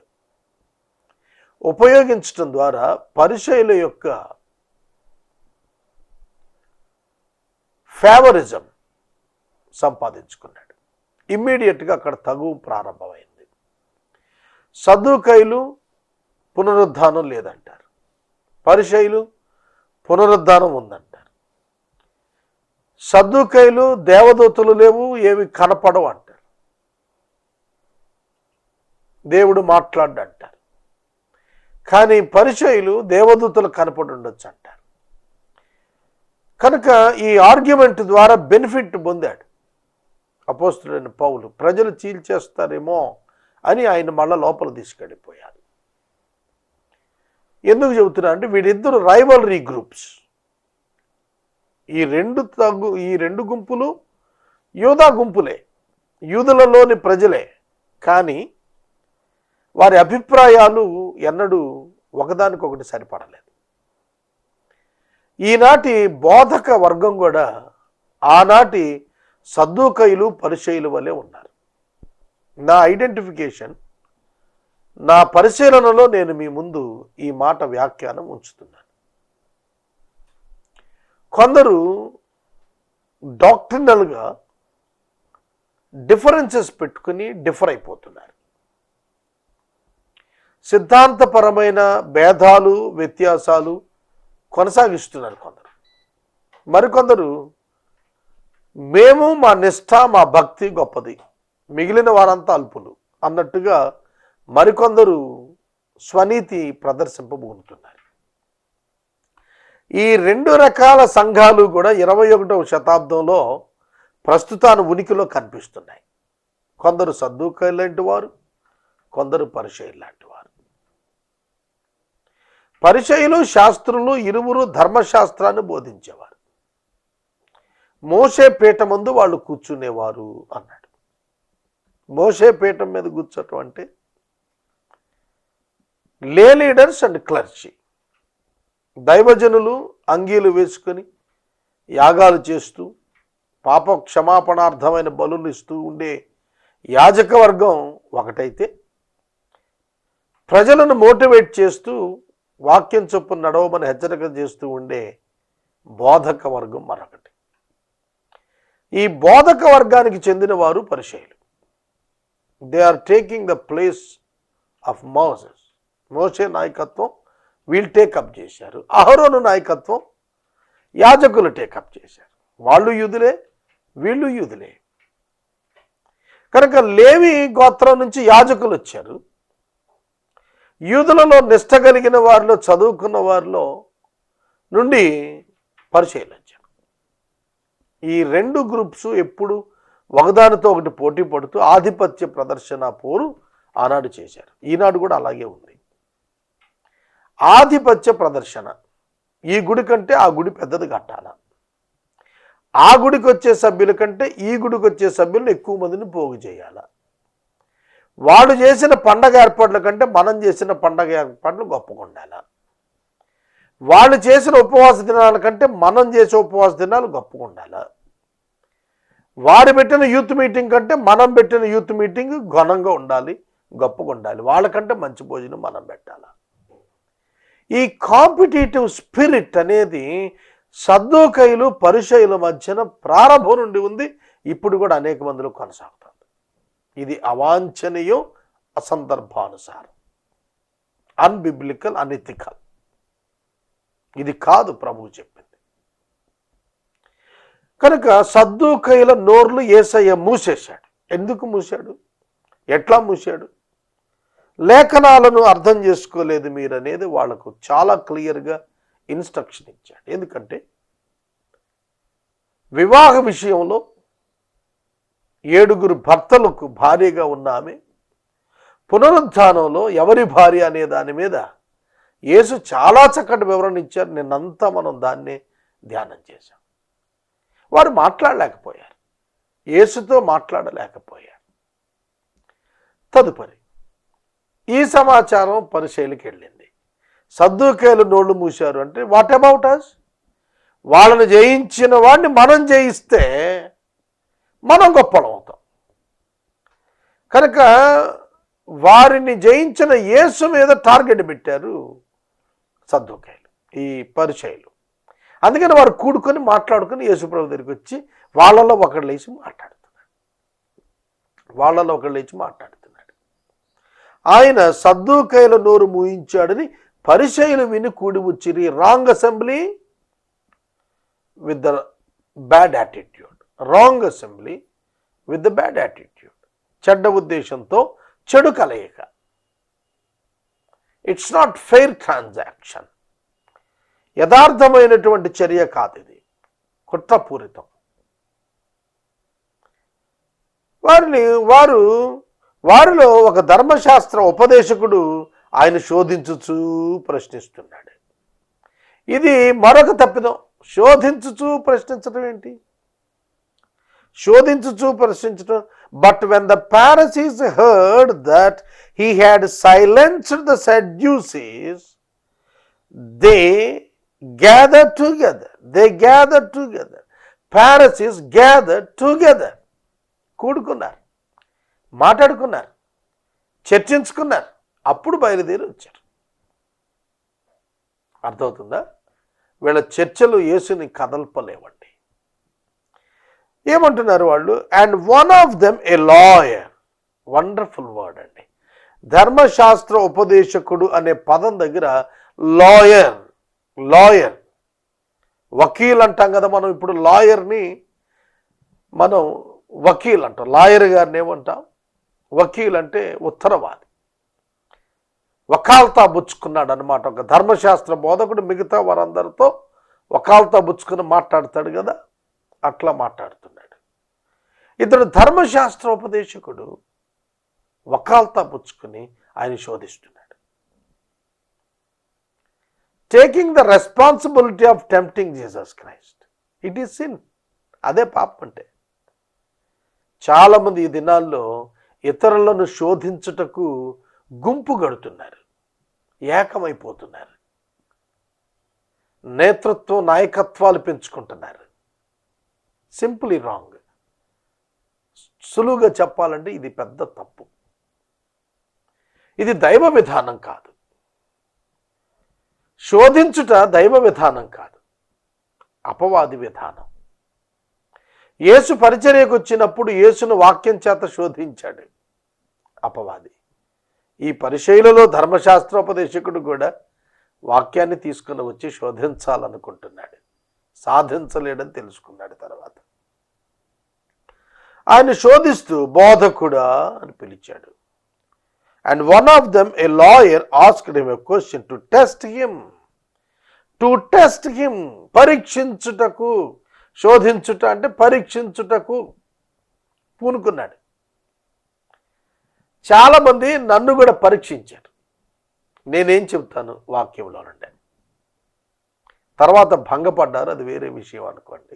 ఉపయోగించడం ద్వారా పరిసయ్యుల యొక్క ఫేవరిజం సంపాదించుకున్నాడు. ఇమ్మీడియట్గా అక్కడ తగువ ప్రారంభమైంది. సద్దూకయ్యులు పునరుద్ధానం లేదంటారు, పరిసయ్యులు పునరుద్ధానం ఉందంటారు. సద్దూకయ్యులు దేవదూతలు లేవు, ఏవి కనపడవు అంటారు, దేవుడు మాట్లాడంటారు. కానీ పరిసయ్యులు దేవదూతలు కనపడి ఉండొచ్చు అంటారు. కనుక ఈ ఆర్గ్యుమెంట్ ద్వారా బెనిఫిట్ పొందాడు అపోస్తులైన పౌలు ప్రజలు చీల్చేస్తారేమో అని ఆయన మళ్ళా లోపల తీసుకెళ్ళిపోయారు. ఎందుకు చెబుతున్నా అంటే వీరిద్దరు రైవలరీ గ్రూప్స్. ఈ రెండు గుంపులు యూదా గుంపులే, యూదులలోని ప్రజలే. కానీ వారి అభిప్రాయాలు ఎన్నడూ ఒకదానికొకటి సరిపడలేదు. ఈనాటి బోధక వర్గం కూడా ఆనాటి సద్దూకయులు పరిసయ్యుల వలె ఉన్నారు. నా ఐడెంటిఫికేషన్, నా పరిశీలనలో నేను మీ ముందు ఈ మాట వ్యాఖ్యానం ఉంచుతున్నాను. కొందరు డాక్ట్రినల్గా డిఫరెన్సెస్ పెట్టుకుని డిఫర్ అయిపోతున్నారు. సిద్ధాంతపరమైన భేదాలు, వ్యత్యాసాలు కొనసాగిస్తున్నారు కొందరు. మరికొందరు మేము మా నిష్ఠ, మా భక్తి గొప్పది, మిగిలిన వారంతా అల్పులు అన్నట్టుగా మరికొందరు స్వనీతి ప్రదర్శింపబోతున్నారు. ఈ రెండు రకాల సంఘాలు కూడా 21వ శతాబ్దంలో ప్రస్తుతాన్ని ఉనికిలో కనిపిస్తున్నాయి. కొందరు సద్దూకయ్యులు లాంటి వారు, కొందరు పరిసయ్యులు లాంటి వారు. పరిసయ్యులు, శాస్త్రులు ఇరువురు ధర్మశాస్త్రాన్ని బోధించేవారు. మోషే పీఠం ముందు వాళ్ళు కూర్చునేవారు అన్నాడు. మోషే పీఠం మీద కూర్చోటం అంటే లే లీడర్స్ అండ్ క్లర్జీ, దైవజనులు అంగీలు వేసుకొని యాగాలు చేస్తూ పాప క్షమాపణార్థమైన బలులు ఇస్తూ ఉండే యాజక వర్గం ఒకటైతే, ప్రజలను మోటివేట్ చేస్తూ వాక్యం చొప్పున నడవమని హెచ్చరిక చేస్తూ ఉండే బోధక వర్గం మరొకటి. ఈ బోధక వర్గానికి చెందిన వారు పరిసయ్యులు. They are taking the place of Moses. మోసే నాయకత్వం వీళ్ళు టేకప్ చేశారు. అహరోను నాయకత్వం యాజకులు టేకప్ చేశారు. వాళ్ళు యూదులే, వీళ్ళు యూదులే. కనుక లేవి గోత్రం నుంచి యాజకులు వచ్చారు. యూదులలో నిష్ట కలిగిన వారిలో, చదువుకున్న వారిలో నుండి పరిసయ్యులు వచ్చారు. ఈ రెండు గ్రూప్స్ ఎప్పుడు ఒకదానితో ఒకటి పోటీ పడుతూ ఆధిపత్య ప్రదర్శన పోరు ఆనాడు చేశారు. ఈనాడు కూడా అలాగే ఉంది. ఆధిపత్య ప్రదర్శన. ఈ గుడి కంటే ఆ గుడి పెద్దది కట్టాల, ఆ గుడికి వచ్చే సభ్యుల కంటే ఈ గుడికి వచ్చే సభ్యులను ఎక్కువ మందిని పోగు చేయాల, వాడు చేసిన పండగ ఏర్పాట్ల కంటే మనం చేసిన పండగ ఏర్పాట్లు గొప్పగా ఉండాల, వాళ్ళు చేసిన ఉపవాస దినాల కంటే మనం చేసే ఉపవాస దినాలు గొప్పగా ఉండాల, వాడు పెట్టిన యూత్ మీటింగ్ కంటే మనం పెట్టిన యూత్ మీటింగ్ ఘనంగా ఉండాలి, గొప్పగా ఉండాలి, వాళ్ళకంటే మంచి భోజనం మనం పెట్టాలి. ఈ కాంపిటేటివ్ స్పిరిట్ అనేది సద్దూకయ్యులు పరిసయ్యుల మధ్యన ప్రారంభం నుండి ఉంది. ఇప్పుడు కూడా అనేక మందిలో కొనసాగుతుంది. ఇది అవాంఛనీయం, అసందర్భానుసారం, అన్బిబ్లికల్, అనెథికల్. ఇది కాదు ప్రభువు చెప్పింది. కనుక సద్దూకయ్యుల నోర్లు యేసయ్య మూసేశాడు. ఎందుకు మూశాడు? ఎట్లా మూశాడు? లేఖనాలను అర్థం చేసుకోలేదు మీరనేది వాళ్లకు చాలా క్లియర్గా ఇన్స్ట్రక్షన్ ఇచ్చాడు. ఎందుకంటే వివాహ విషయంలో 7 భర్తలకు భార్యగా ఉన్న ఆమె పునరుద్ధానంలో ఎవరి భార్య అనే దాని మీద యేసు చాలా చక్కటి వివరణ ఇచ్చారు. నిన్నంతా మనం దాన్నే ధ్యానం చేశాం. వారు మాట్లాడలేకపోయారు, యేసుతో మాట్లాడలేకపోయారు. తదుపరి ఈ సమాచారం పరిసయ్యులకు వెళ్ళింది. సద్దూకయ్యులు నోళ్లు మూశారు అంటే వాట్ అబౌట్ అస్? వాళ్ళని జయించిన వాడిని మనం జయిస్తే మనం గొప్పలం అవుతాం. కనుక వారిని జయించిన యేసు మీద టార్గెట్ పెట్టారు సద్దూకయ్యులు, ఈ పరిసయ్యులు. అందుకని వారు కూడుకొని మాట్లాడుకొని యేసు ప్రభు దగ్గరికి వచ్చి వాళ్ళలో ఒకళ్ళు లేచి మాట్లాడుతున్నాడు. ఆయన సద్దూకయ్యుల నోరు మూయించాడని పరిసయ్యులు విని కూడి వచ్చిరి. Wrong assembly with the bad attitude. Wrong assembly with the bad attitude. చెడ్డ ఉద్దేశంతో చెడు కలయిక. It's not fair transaction. యథార్థమైనటువంటి చర్య కాదు ఇది, కుట్రపూరితం. వారు వారిలో ఒక ధర్మశాస్త్ర ఉపదేశకుడు ఆయన శోధించుచూ ప్రశ్నిస్తున్నాడు. ఇది మరొక తప్పిదం. శోధించుచూ ప్రశ్నించడం ఏంటి? శోధించుచూ ప్రశ్నించడం. But when the Pharisees heard that he had silenced the Sadducees, they gathered together. Pharisees gathered together. కూడుకున్నారు, మాట్లాడుకున్నారు, చర్చించుకున్నారు. అప్పుడు బయలుదేరి వచ్చారు. అర్థమవుతుందా? వీళ్ళ చర్చలు యేసుని కదల్పలేవండి. ఏమంటున్నారు వాళ్ళు? And one of them a lawyer. Wonderful word అండి. ధర్మశాస్త్ర ఉపదేశకుడు అనే పదం దగ్గర లాయర్ వకీల్ అంటాం కదా మనం. ఇప్పుడు లాయర్ని మనం వకీల్ అంటాం. లాయర్ గారిని ఏమంటాం? వకీల్ అంటే ఉత్తరవాది. వకాల్తా బుచ్చుకున్నాడు అనమాట. ఒక ధర్మశాస్త్ర బోధకుడు మిగతా వారందరితో వకాల్తా బుచ్చుకుని మాట్లాడతాడు కదా, అట్లా మాట్లాడుతున్నాడు. ఇతడు ధర్మశాస్త్ర ఉపదేశకుడు వకాల్తా పుచ్చుకుని ఆయన శోధిస్తున్నాడు. Taking the responsibility of tempting Jesus Christ. It is sin. అదే పాపం అంటే. చాలామంది ఈ దినాల్లో ఇతరులను శోధించుటకు గుంపు గడుతున్నారు, ఏకమైపోతున్నారు, నేతృత్వ నాయకత్వాలు పెంచుకుంటున్నారు. Simply wrong. సులువుగా చెప్పాలంటే ఇది పెద్ద తప్పు. ఇది దైవ విధానం కాదు. శోధించుట దైవ విధానం కాదు, అపవాది విధానం. యేసు పరిచర్యకు వచ్చినప్పుడు యేసును వాక్యం చేత శోధించాడు అపవాది. ఈ పరిచర్యలలో ధర్మశాస్త్రోపదేశకుడు కూడా వాక్యాన్ని తీసుకుని వచ్చి శోధించాలనుకుంటున్నాడు. సాధించలేడని తెలుసుకున్నాడు తర్వాత. ఆయన శోధిస్తూ బోధకుడా అని పిలిచాడు. And one of them a lawyer asked him a question to test him. పరీక్షించుటకు. శోధించుట అంటే పరీక్షించుటకు పూనుకున్నాడు. చాలామంది నన్ను కూడా పరీక్షించారు. నేనేం చెప్తాను వాక్యంలో నుండి. తర్వాత భంగపడ్డారు, అది వేరే విషయం అనుకోండి.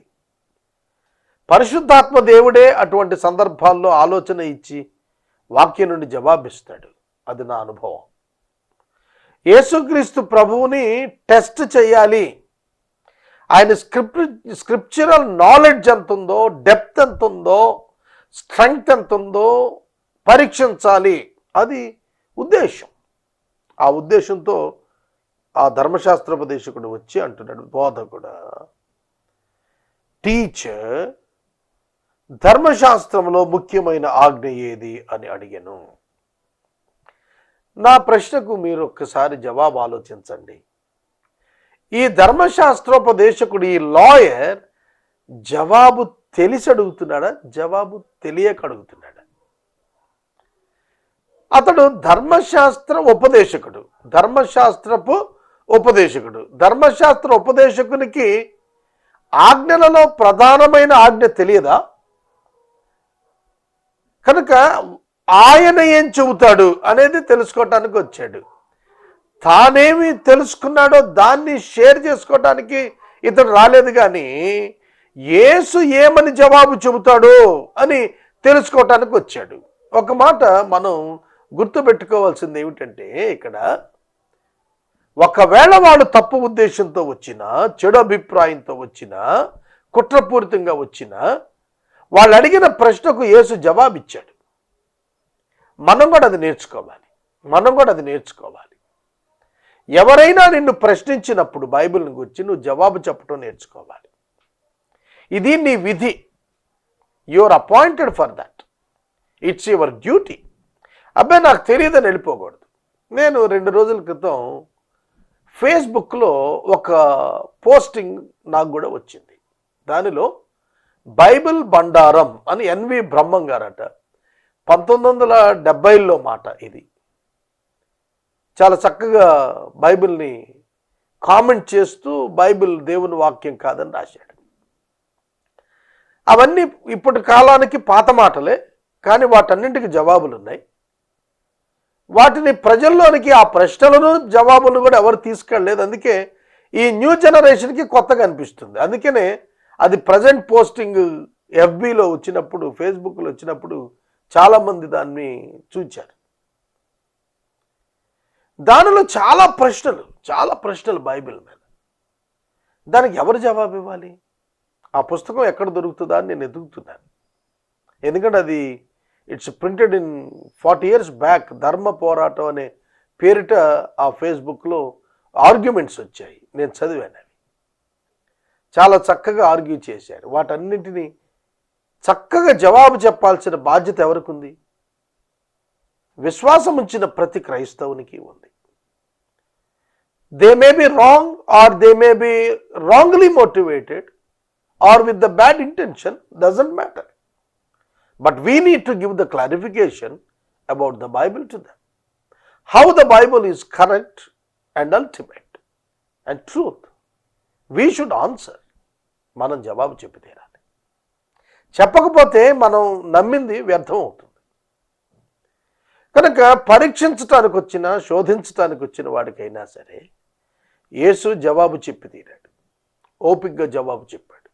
పరిశుద్ధాత్మ దేవుడే అటువంటి సందర్భాల్లో ఆలోచన ఇచ్చి వాక్యం నుండి జవాబిస్తాడు. అది నా అనుభవం. యేసుక్రీస్తు ప్రభువుని టెస్ట్ చేయాలి. ఆయన స్క్రిప్చురల్ నాలెడ్జ్ ఎంత ఉందో, డెప్త్ ఎంత ఉందో, స్ట్రెంగ్త్ ఎంత ఉందో పరీక్షించాలి. అది ఉద్దేశం. ఆ ఉద్దేశంతో ఆ ధర్మశాస్త్రోపదేశకుడు వచ్చి అంటున్నాడు, బోధకుడా, టీచర్, ధర్మశాస్త్రంలో ముఖ్యమైన ఆజ్ఞ ఏది అని అడిగాను. నా ప్రశ్నకు మీరు ఒక్కసారి జవాబు ఆలోచించండి. ఈ ధర్మశాస్త్రోపదేశకుడు, ఈ లాయర్ జవాబు తెలిసి అడుగుతున్నాడా, జవాబు తెలియక అడుగుతున్నాడా? అతడు ధర్మశాస్త్ర ఉపదేశకుడు. ధర్మశాస్త్ర ఉపదేశకునికి ఆజ్ఞలలో ప్రధానమైన ఆజ్ఞ తెలియదా? కనుక ఆయన ఏం చెబుతాడు అనేది తెలుసుకోవటానికి వచ్చాడు. తానేమి తెలుసుకున్నాడో దాన్ని షేర్ చేసుకోవటానికి ఇతడు రాలేదు. కానీ యేసు ఏమని జవాబు చెబుతాడో అని తెలుసుకోవటానికి వచ్చాడు. ఒక మాట మనం గుర్తుపెట్టుకోవాల్సింది ఏమిటంటే, ఇక్కడ ఒకవేళ వాడు తప్పు ఉద్దేశంతో వచ్చినా, చెడు అభిప్రాయంతో వచ్చినా, కుట్రపూరితంగా వచ్చినా, వాళ్ళు అడిగిన ప్రశ్నకు యేసు జవాబిచ్చాడు. మనం కూడా అది నేర్చుకోవాలి. ఎవరైనా నిన్ను ప్రశ్నించినప్పుడు బైబిల్ని గురించి నువ్వు జవాబు చెప్పడం నేర్చుకోవాలి. ఇది నీ విధి. You are appointed for that. It's your duty. అబ్బాయి నాకు తెలియదని వెళ్ళిపోకూడదు. నేను 2 రోజుల క్రితం ఫేస్బుక్లో ఒక పోస్టింగ్ నాకు కూడా వచ్చింది. దానిలో బైబిల్ బండారం అని ఎన్వి బ్రహ్మం గారట 1970లో మాట. ఇది చాలా చక్కగా బైబిల్ని కామెంట్ చేస్తూ బైబిల్ దేవుని వాక్యం కాదని రాశాడు. అవన్నీ ఇప్పటి కాలానికి పాత మాటలే. కానీ వాటన్నింటికి జవాబులు ఉన్నాయి. వాటిని ప్రజల్లోనికి ఆ ప్రశ్నలను జవాబులను కూడా ఎవరు తీసుకెళ్ళలేదు. అందుకే ఈ న్యూ జనరేషన్కి కొత్తగా అనిపిస్తుంది. అందుకనే అది ప్రజెంట్ పోస్టింగ్ ఎఫ్బీలో వచ్చినప్పుడు, ఫేస్బుక్లో వచ్చినప్పుడు చాలామంది దాన్ని చూచారు. దానిలో చాలా ప్రశ్నలు బైబిల్ మీద. దానికి ఎవరు జవాబు ఇవ్వాలి? ఆ పుస్తకం ఎక్కడ దొరుకుతుందా అని నేను ఎదుగుతున్నాను. ఎందుకంటే అది it's printed in 40 years back. ధర్మ పోరాటం అనే పేరిట ఆ ఫేస్బుక్లో ఆర్గ్యుమెంట్స్ వచ్చాయి, నేను చదివాను. అవి చాలా చక్కగా ఆర్గ్యూ చేశారు. వాటన్నింటినీ చక్కగా జవాబు చెప్పాల్సిన బాధ్యత ఎవరికి ఉంది? విశ్వాసం ఉంచిన ప్రతి క్రైస్తవునికి ఉంది. They may be wrong or they may be wrongly motivated or with the bad intention, doesn't matter. But we need to give the clarification about the Bible to them. How the Bible is correct and ultimate and truth. We should answer. మనం జవాబు చెప్పి తీరాలి. చెప్పకపోతే మనం నమ్మింది వ్యర్థం అవుతుంది. కనుక పరీక్షించటానికి వచ్చిన, శోధించటానికి వచ్చిన వాడికైనా సరే యేసు జవాబు చెప్పి తీరాడు. ఓపికగా జవాబు చెప్పాడు.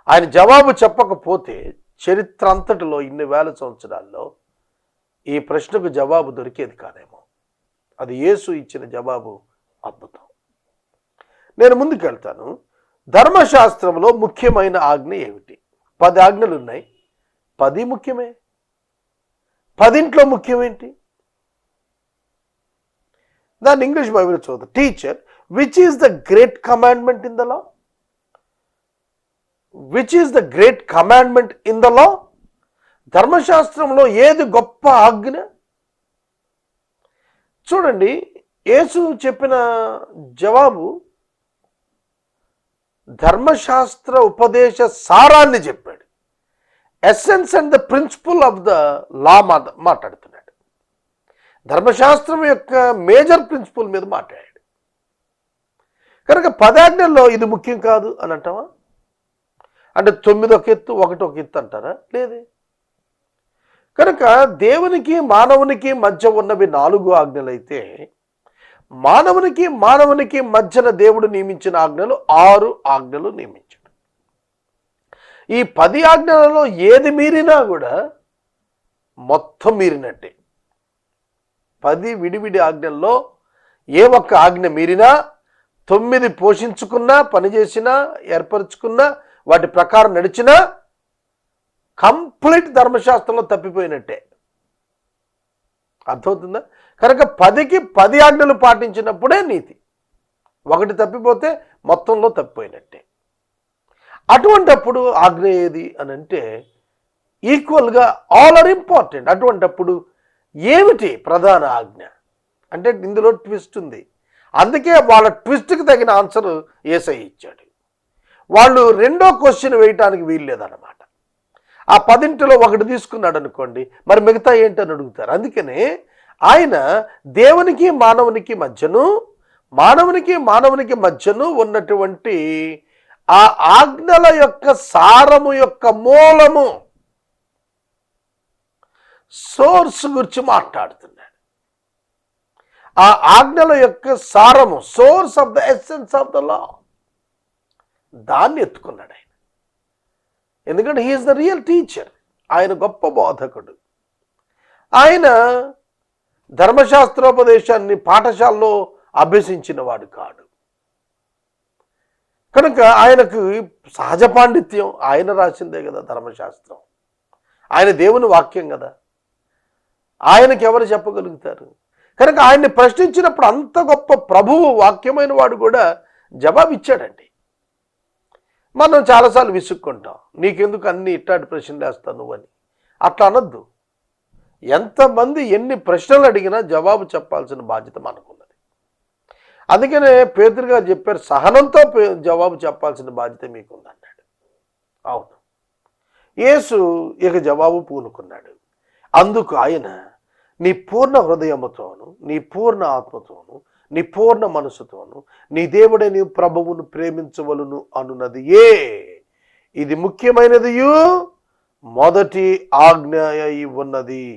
ఆయన జవాబు చెప్పకపోతే చరిత్ర అంతటిలో ఇన్ని వేల సంవత్సరాల్లో ఈ ప్రశ్నకు జవాబు దొరికేది కాదేమో. అది యేసు ఇచ్చిన జవాబు అద్భుతం. నేను ముందుకెళ్తాను. ధర్మశాస్త్రంలో ముఖ్యమైన ఆజ్ఞ ఏమిటి? 10 ఆజ్ఞలు ఉన్నాయి. 10 ముఖ్యమే. 10 ముఖ్యమేంటి? దాన్ని ఇంగ్లీష్ బైబిల్ చూద్దాం. Teacher, which is the great commandment in the law? Which is the great commandment in the law? ధర్మశాస్త్రంలో ఏది గొప్ప ఆజ్ఞ? చూడండి, యేసు చెప్పిన జవాబు ధర్మశాస్త్ర ఉపదేశ సారాన్ని చెప్పాడు. Essence and the principle of the law మాట్లాడుతున్నాడు. ధర్మశాస్త్రం యొక్క మేజర్ ప్రిన్సిపల్ మీద మాట్లాడాడు. కనుక 10 ఆజ్ఞల్లో ఇది ముఖ్యం కాదు అని అంటావా? అంటే 9 ఒక ఎత్తు, 1 ఒక ఎత్తు అంటారా? లేదే. కనుక దేవునికి మానవునికి మధ్య ఉన్నవి 4 ఆజ్ఞలైతే మానవునికి మధ్యన దేవుడు నియమించిన ఆజ్ఞలు 6 ఆజ్ఞలు నియమించాడు. ఈ 10 ఆజ్ఞలలో ఏది మీరినా కూడా మొత్తం మీరినట్టే. 10 విడివిడి ఆజ్ఞల్లో ఏ ఒక్క ఆజ్ఞ మీరినా, 9 పోషించుకున్నా, పనిచేసినా, ఏర్పరచుకున్నా, వాటి ప్రకారం నడిచినా కంప్లీట్ ధర్మశాస్త్రంలో తప్పిపోయినట్టే. అర్థమవుతుందా? కనుక 10కి 10 ఆజ్ఞలు పాటించినప్పుడే నీతి. 1 తప్పిపోతే మొత్తంలో తప్పిపోయినట్టే. అటువంటప్పుడు ఆజ్ఞ ఏది అని అంటే ఈక్వల్గా ఆల్ ఆర్ ఇంపార్టెంట్. అటువంటప్పుడు ఏమిటి ప్రధాన ఆజ్ఞ అంటే ఇందులో ట్విస్ట్ ఉంది. అందుకే వాళ్ళ ట్విస్ట్కి తగిన ఆన్సర్ యేసయ్య ఇచ్చాడు. వాళ్ళు రెండో క్వశ్చన్ వేయటానికి వీలు లేదన్నమాట. ఆ 10లో 1 తీసుకున్నాడు అనుకోండి, మరి మిగతా ఏంటని అడుగుతారు. అందుకనే ఆయన దేవునికి మానవునికి మధ్యను ఉన్నటువంటి ఆ ఆజ్ఞల యొక్క సారము యొక్క మూలము, సోర్స్ గురించి మాట్లాడుతున్నాడు. ఆ ఆజ్ఞల యొక్క సారము, source of the essence of the లా, దాన్ని ఎత్తుకున్నాడు ఆయన. ఎందుకంటే హీఈస్ ద రియల్ టీచర్. ఆయన గొప్ప బోధకుడు. ఆయన ధర్మశాస్త్రోపదేశాన్ని పాఠశాలలో అభ్యసించిన వాడు కాడు. కనుక ఆయనకు సహజ పాండిత్యం, ఆయన రాసిందే కదా ధర్మశాస్త్రం. ఆయన దేవుని వాక్యం కదా, ఆయనకి ఎవరు చెప్పగలుగుతారు? కనుక ఆయన్ని ప్రశ్నించినప్పుడు అంత గొప్ప ప్రభువు, వాక్యమైన వాడు కూడా జవాబిచ్చాడండి. మనం చాలాసార్లు విసుక్కుంటాం, నీకెందుకు అన్ని ఇట్లాంటి ప్రశ్నలు వేస్తావు నువ్వని. అట్లా అనొద్దు. ఎంతమంది ఎన్ని ప్రశ్నలు అడిగినా జవాబు చెప్పాల్సిన బాధ్యత మనకున్నది. అందుకనే పేతురు గారు చెప్పారు, సహనంతో జవాబు చెప్పాల్సిన బాధ్యత మీకుంది అన్నాడు. అవును, యేసు ఇక జవాబు పూనుకున్నాడు. అందుకు ఆయన నీ పూర్ణ హృదయముతోను, నీ పూర్ణ ఆత్మతోను, నీ పూర్ణ మనసుతోను నీ దేవుడే నీ ప్రభువును ప్రేమించవలను అనున్నది ఇది ముఖ్యమైనదియు మొదటి ఆజ్ఞ అయి ఉన్నది.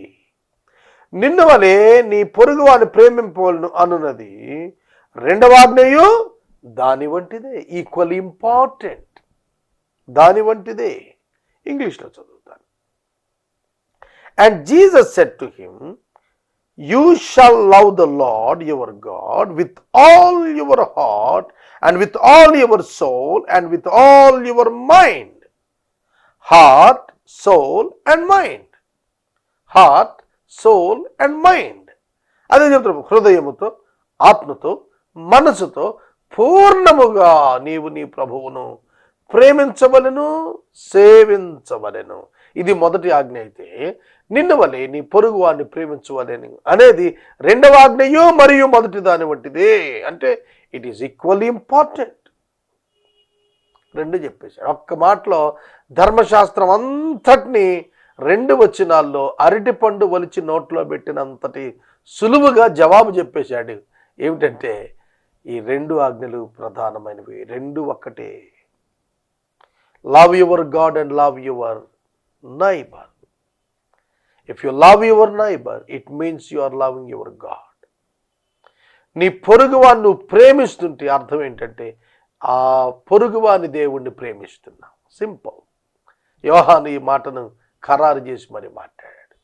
నిన్ను వలె నీ పొరుగు వాని ప్రేమింపవలను అనున్నది రెండవ ఆజ్ఞయు దాని వంటిదే. ఈక్వల్ ఇంపార్టెంట్, దాని వంటిదే. ఇంగ్లీష్లో చదువుతాను. And Jesus said to him, you shall love the Lord your God with all your heart and with all your soul and with all your mind. Heart, soul and mind. Heart, soul and mind. అదే చెప్తారు, హృదయముతో, ఆత్మతో, మనసుతో పూర్ణముగా నీవు నీ ప్రభువును ప్రేమించవలెను, సేవించవలెను. ఇది మొదటి ఆజ్ఞ అయితే, నిన్ను వలె నీ పొరుగు వాడిని ప్రేమించవలెను అనేది రెండవ ఆజ్ఞయు మరియు మొదటి దాని వంటిదే. అంటే ఇట్ ఈస్ ఈక్వల్లీ ఇంపార్టెంట్. రెండు చెప్పేశాడు ఒక్క మాటలో. ధర్మశాస్త్రం అంతటిని 2 వచనాల్లో అరటిపండు ఒలిచి నోట్లో పెట్టినంతటి సులువుగా జవాబు చెప్పేశాడు. ఏమిటంటే ఈ 2 ఆజ్ఞలు ప్రధానమైనవి, 2 ఒక్కటే. Love your God and love your neighbour. If you love your neighbour, it means you are loving your God. నీ పొరుగువాన్ని నువ్వు ప్రేమిస్తుంటే అర్థం ఏంటంటే ఆ పొరుగువాని దేవుణ్ణి ప్రేమిస్తున్నావు. సింపుల్. యోహాను ఈ మాటను ఖరారు చేసి మరి మాట్లాడాడు.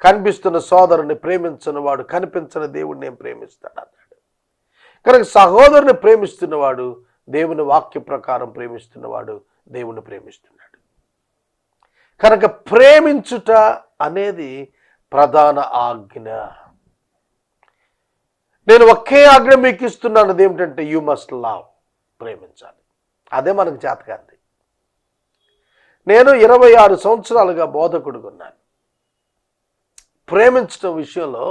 కనిపిస్తున్న సోదరుని ప్రేమించని వాడు కనిపించని దేవుణ్ణి ఏం ప్రేమిస్తాడు అన్నాడు. కనుక సహోదరుని ప్రేమిస్తున్నవాడు దేవుని వాక్య ప్రకారం ప్రేమిస్తున్నవాడు దేవుణ్ణి ప్రేమిస్తున్నాడు. కనుక ప్రేమించుట అనేది ప్రధాన ఆజ్ఞ. నేను ఒకే ఆజ్ఞ మీకు ఇస్తున్నాను, అదేమిటంటే యు మస్ట్ లవ్, ప్రేమించాలి. అదే మనకు చేతకాంది. నేను 26 సంవత్సరాలుగా బోధకుడుగా ఉన్నాను. ప్రేమించడం విషయంలో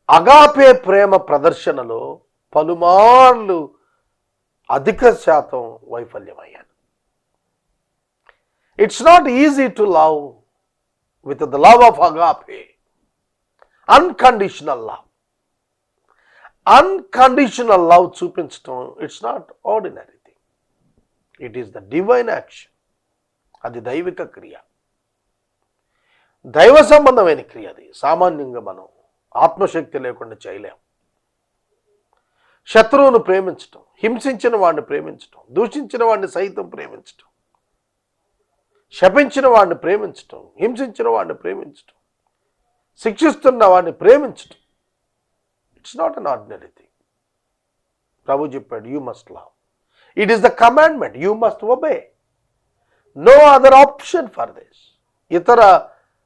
అగాపే ప్రేమ ప్రదర్శనలో పలుమార్లు అధిక శాతం వైఫల్యమయ్యాను. It's not easy to love with the love of agape, unconditional love. Unconditional love చూపించడం it's not ordinary thing, it is the divine action. అది దైవిక క్రియ, దైవ సంబంధమైన క్రియ. అది సామాన్యంగా మనం ఆత్మశక్తి లేకుండా చేయలేం. శత్రువును ప్రేమించటం, హింసించిన వాడిని ప్రేమించటం, దూషించిన వాడిని సైతం ప్రేమించటం, శపించిన వాడిని ప్రేమించటం, హింసించిన వాడిని ప్రేమించటం, శిక్షిస్తున్న వాడిని ప్రేమించటం, it's not an ordinary thing. ప్రభు చెప్పాడు, you must love. It is the commandment, you must obey. No other option for this. ఇతర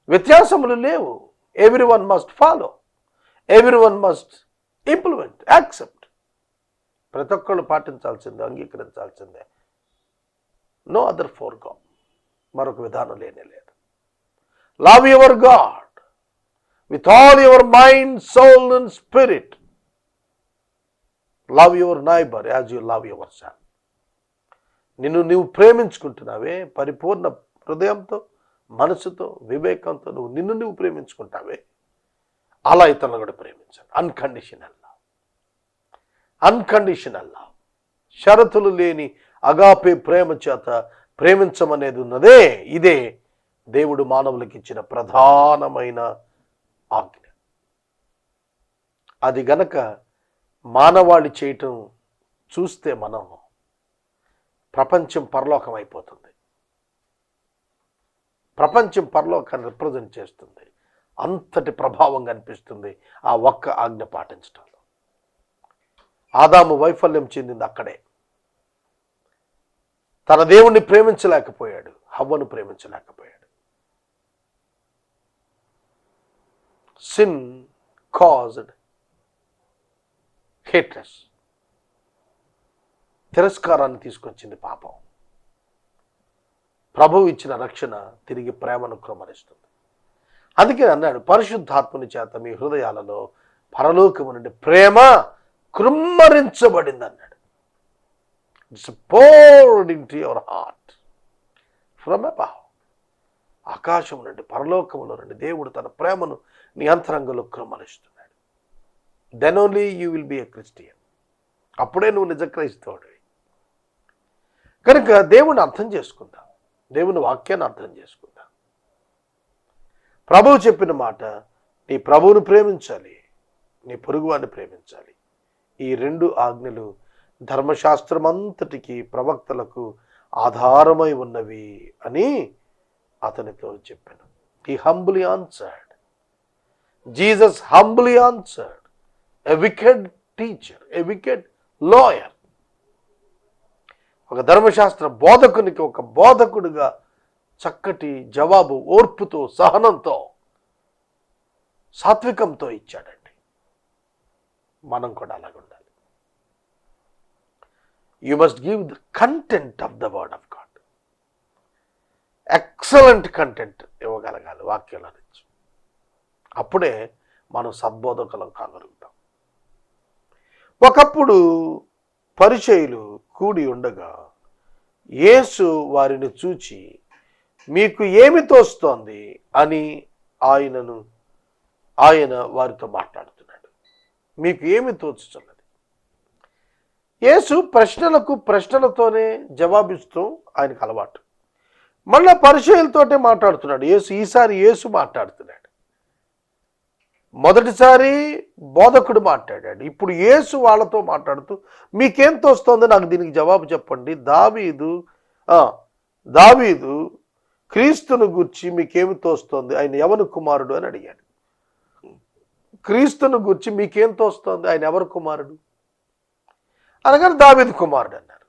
వ్యత్యాసములు లేవు. Everyone must follow, everyone must implement, accept. ప్రతి ఒక్కళ్ళు పాటించాల్సిందే, అంగీకరించాల్సిందే. నో అదర్ ఫోర్ గాడ్, మరొక విధానం లేనే లేదు. Love your God with all your mind, soul and spirit. Love your neighbour as you love yourself. నిన్ను నువ్వు ప్రేమించుకుంటున్నావే పరిపూర్ణ హృదయంతో, మనసుతో, వివేకంతో నిన్ను ప్రేమించుకుంటావే, అలా ఇతరులను కూడా ప్రేమించాలి. Unconditional love, unconditional love. షరతులు లేని అగాపే ప్రేమ చేత ప్రేమించమనేది ఉన్నదే. ఇదే దేవుడు మానవులకు ఇచ్చిన ప్రధానమైన ఆజ్ఞ. అది గనక మానవాళి చేయటం చూస్తే మనం ప్రపంచం పరలోకం అయిపోతుంది. ప్రపంచం పరలోకాన్ని రిప్రజెంట్ చేస్తుంది. అంతటి ప్రభావం కనిపిస్తుంది ఆ ఒక్క ఆజ్ఞ పాటించడంలో. ఆదాము వైఫల్యం చెందింది అక్కడే. తన దేవుణ్ణి ప్రేమించలేకపోయాడు, హవ్వను ప్రేమించలేకపోయాడు. సిన్ కాజ్డ్ హేట్రెస్, తిరస్కారాన్ని తీసుకొచ్చింది పాపం. ప్రభువు ఇచ్చిన రక్షణ తిరిగి ప్రేమను క్రమరిస్తుంది. అందుకే అన్నాడు, పరిశుద్ధాత్మని చేత మీ హృదయాలలో పరలోకము నుండి ప్రేమ కృమ్మరించబడింది అన్నాడు. It's poured into your heart from above. ఆకాశం నుండి, పరలోకములో నుండి దేవుడు తన ప్రేమను నీ అంతరంగంలో కృమ్మరిస్తున్నాడు. Then only you will be a Christian. అప్పుడే నువ్వు నిజ క్రైస్తవుడివి. కనుక దేవుని అర్థం చేసుకుందాం, దేవుని వాక్యాన్ని అర్థం చేసుకుందాం. ప్రభువు చెప్పిన మాట, నీ ప్రభువును ప్రేమించాలి, నీ పొరుగువాన్ని ప్రేమించాలి. ఈ 2 ఆజ్ఞలు ధర్మశాస్త్రం అంతటికి, ప్రవక్తలకు ఆధారమై ఉన్నవి అని అతనితో చెప్పాను. He humbly answered. Jesus humbly answered. A wicked teacher, a wicked lawyer. ఒక ధర్మశాస్త్ర బోధకునికి ఒక బోధకుడిగా చక్కటి జవాబు ఓర్పుతో, సహనంతో, సాత్వికంతో ఇచ్చాడండి. మనం కూడా అలాగ ఉండాలి. You must give the content of the word of God. Excellent content ఇవ్వగలగాలి వాక్యాల నుంచి. అప్పుడే మనం సద్బోధకులం కాగలుగుతాం. ఒకప్పుడు పరిచయులు కూడి ఉండగా యేసు వారిని చూచి, మీకు ఏమి తోస్తోంది అని ఆయన వారితో మాట్లాడుతున్నాడు. మీకు ఏమి తోచుతున్నది? యేసు ప్రశ్నలతోనే జవాబిస్తూ ఆయనకు అలవాటు. మళ్ళా పరిచయులతోటే మాట్లాడుతున్నాడు ఈసారి యేసు మాట్లాడుతున్నాడు. మొదటిసారి బోధకుడు మాట్లాడాడు, ఇప్పుడు యేసు వాళ్ళతో మాట్లాడుతూ, మీకేం తోస్తోందో నాకు దీనికి జవాబు చెప్పండి. దావీదు క్రీస్తును గూర్చి మీకేమి తోస్తోంది, ఆయన ఎవరి కుమారుడు అని అడిగాడు. క్రీస్తును గూర్చి మీకేం తోస్తోంది, ఆయన ఎవరి కుమారుడు అనగానే దావీదు కుమారుడు అన్నారు.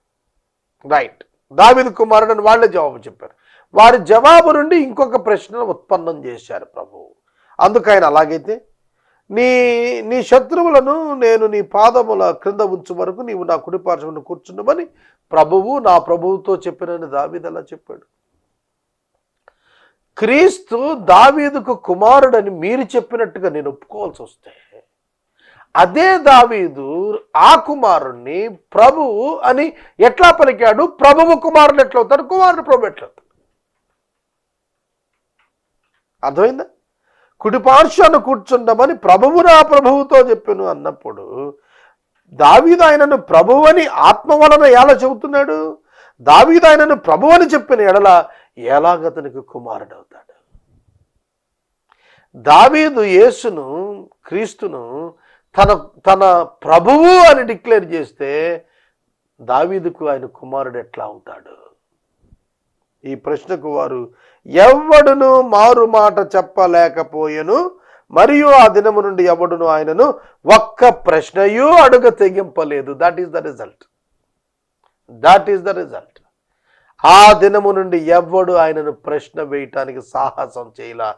రైట్, దావీదు కుమారుడు అని వాళ్ళే జవాబు చెప్పారు. వారి జవాబు నుండి ఇంకొక ప్రశ్న ఉత్పన్నం చేశారు ప్రభువు. అందుకు ఆయన, అలాగైతే నీ శత్రువులను నేను నీ పాదముల క్రింద ఉంచు వరకు నీవు నా కుడి పార్శ్వమున కూర్చుండమని నా ప్రభువుతో చెప్పినని దావీదు అలా చెప్పాడు. క్రీస్తు దావీదుకు కుమారుడని మీరు చెప్పినట్టుగా నేను ఒప్పుకోవాల్సి వస్తే, అదే దావీదు ఆ కుమారుణ్ణి ప్రభువు అని ఎట్లా పలికాడు? ప్రభువు కుమారుడు ఎట్లవుతాడు? కుమారుడు ప్రభు ఎట్లవుతాడు? అర్థమైందా? కుడి పార్శ్వాన కూర్చుండమని ప్రభువు నా ప్రభువుతో చెప్పాను అన్నప్పుడు దావీదు ఆయనను ప్రభువని ఆత్మ వలన ఎలా చెబుతున్నాడు? దావీదు ఆయనను ప్రభువని చెప్పిన ఎడల ఎలాగతనికి కుమారుడవుతాడు? దావీదు యేసును, క్రీస్తును తన ప్రభువు అని డిక్లేర్ చేస్తే దావీదుకు ఆయన కుమారుడు ఎట్లా అవుతాడు? ఈ ప్రశ్నకు వారు ఎవ్వడును మారు మాట చెప్పలేకపోయెను, మరియు ఆ దినము నుండి ఎవడును ఆయనను ఒక్క ప్రశ్నయూ అడుగ తెగింపలేదు. That is the result. ఆ దినము నుండి ఎవ్వడు ఆయనను ప్రశ్న వేయటానికి సాహసం చేయలా.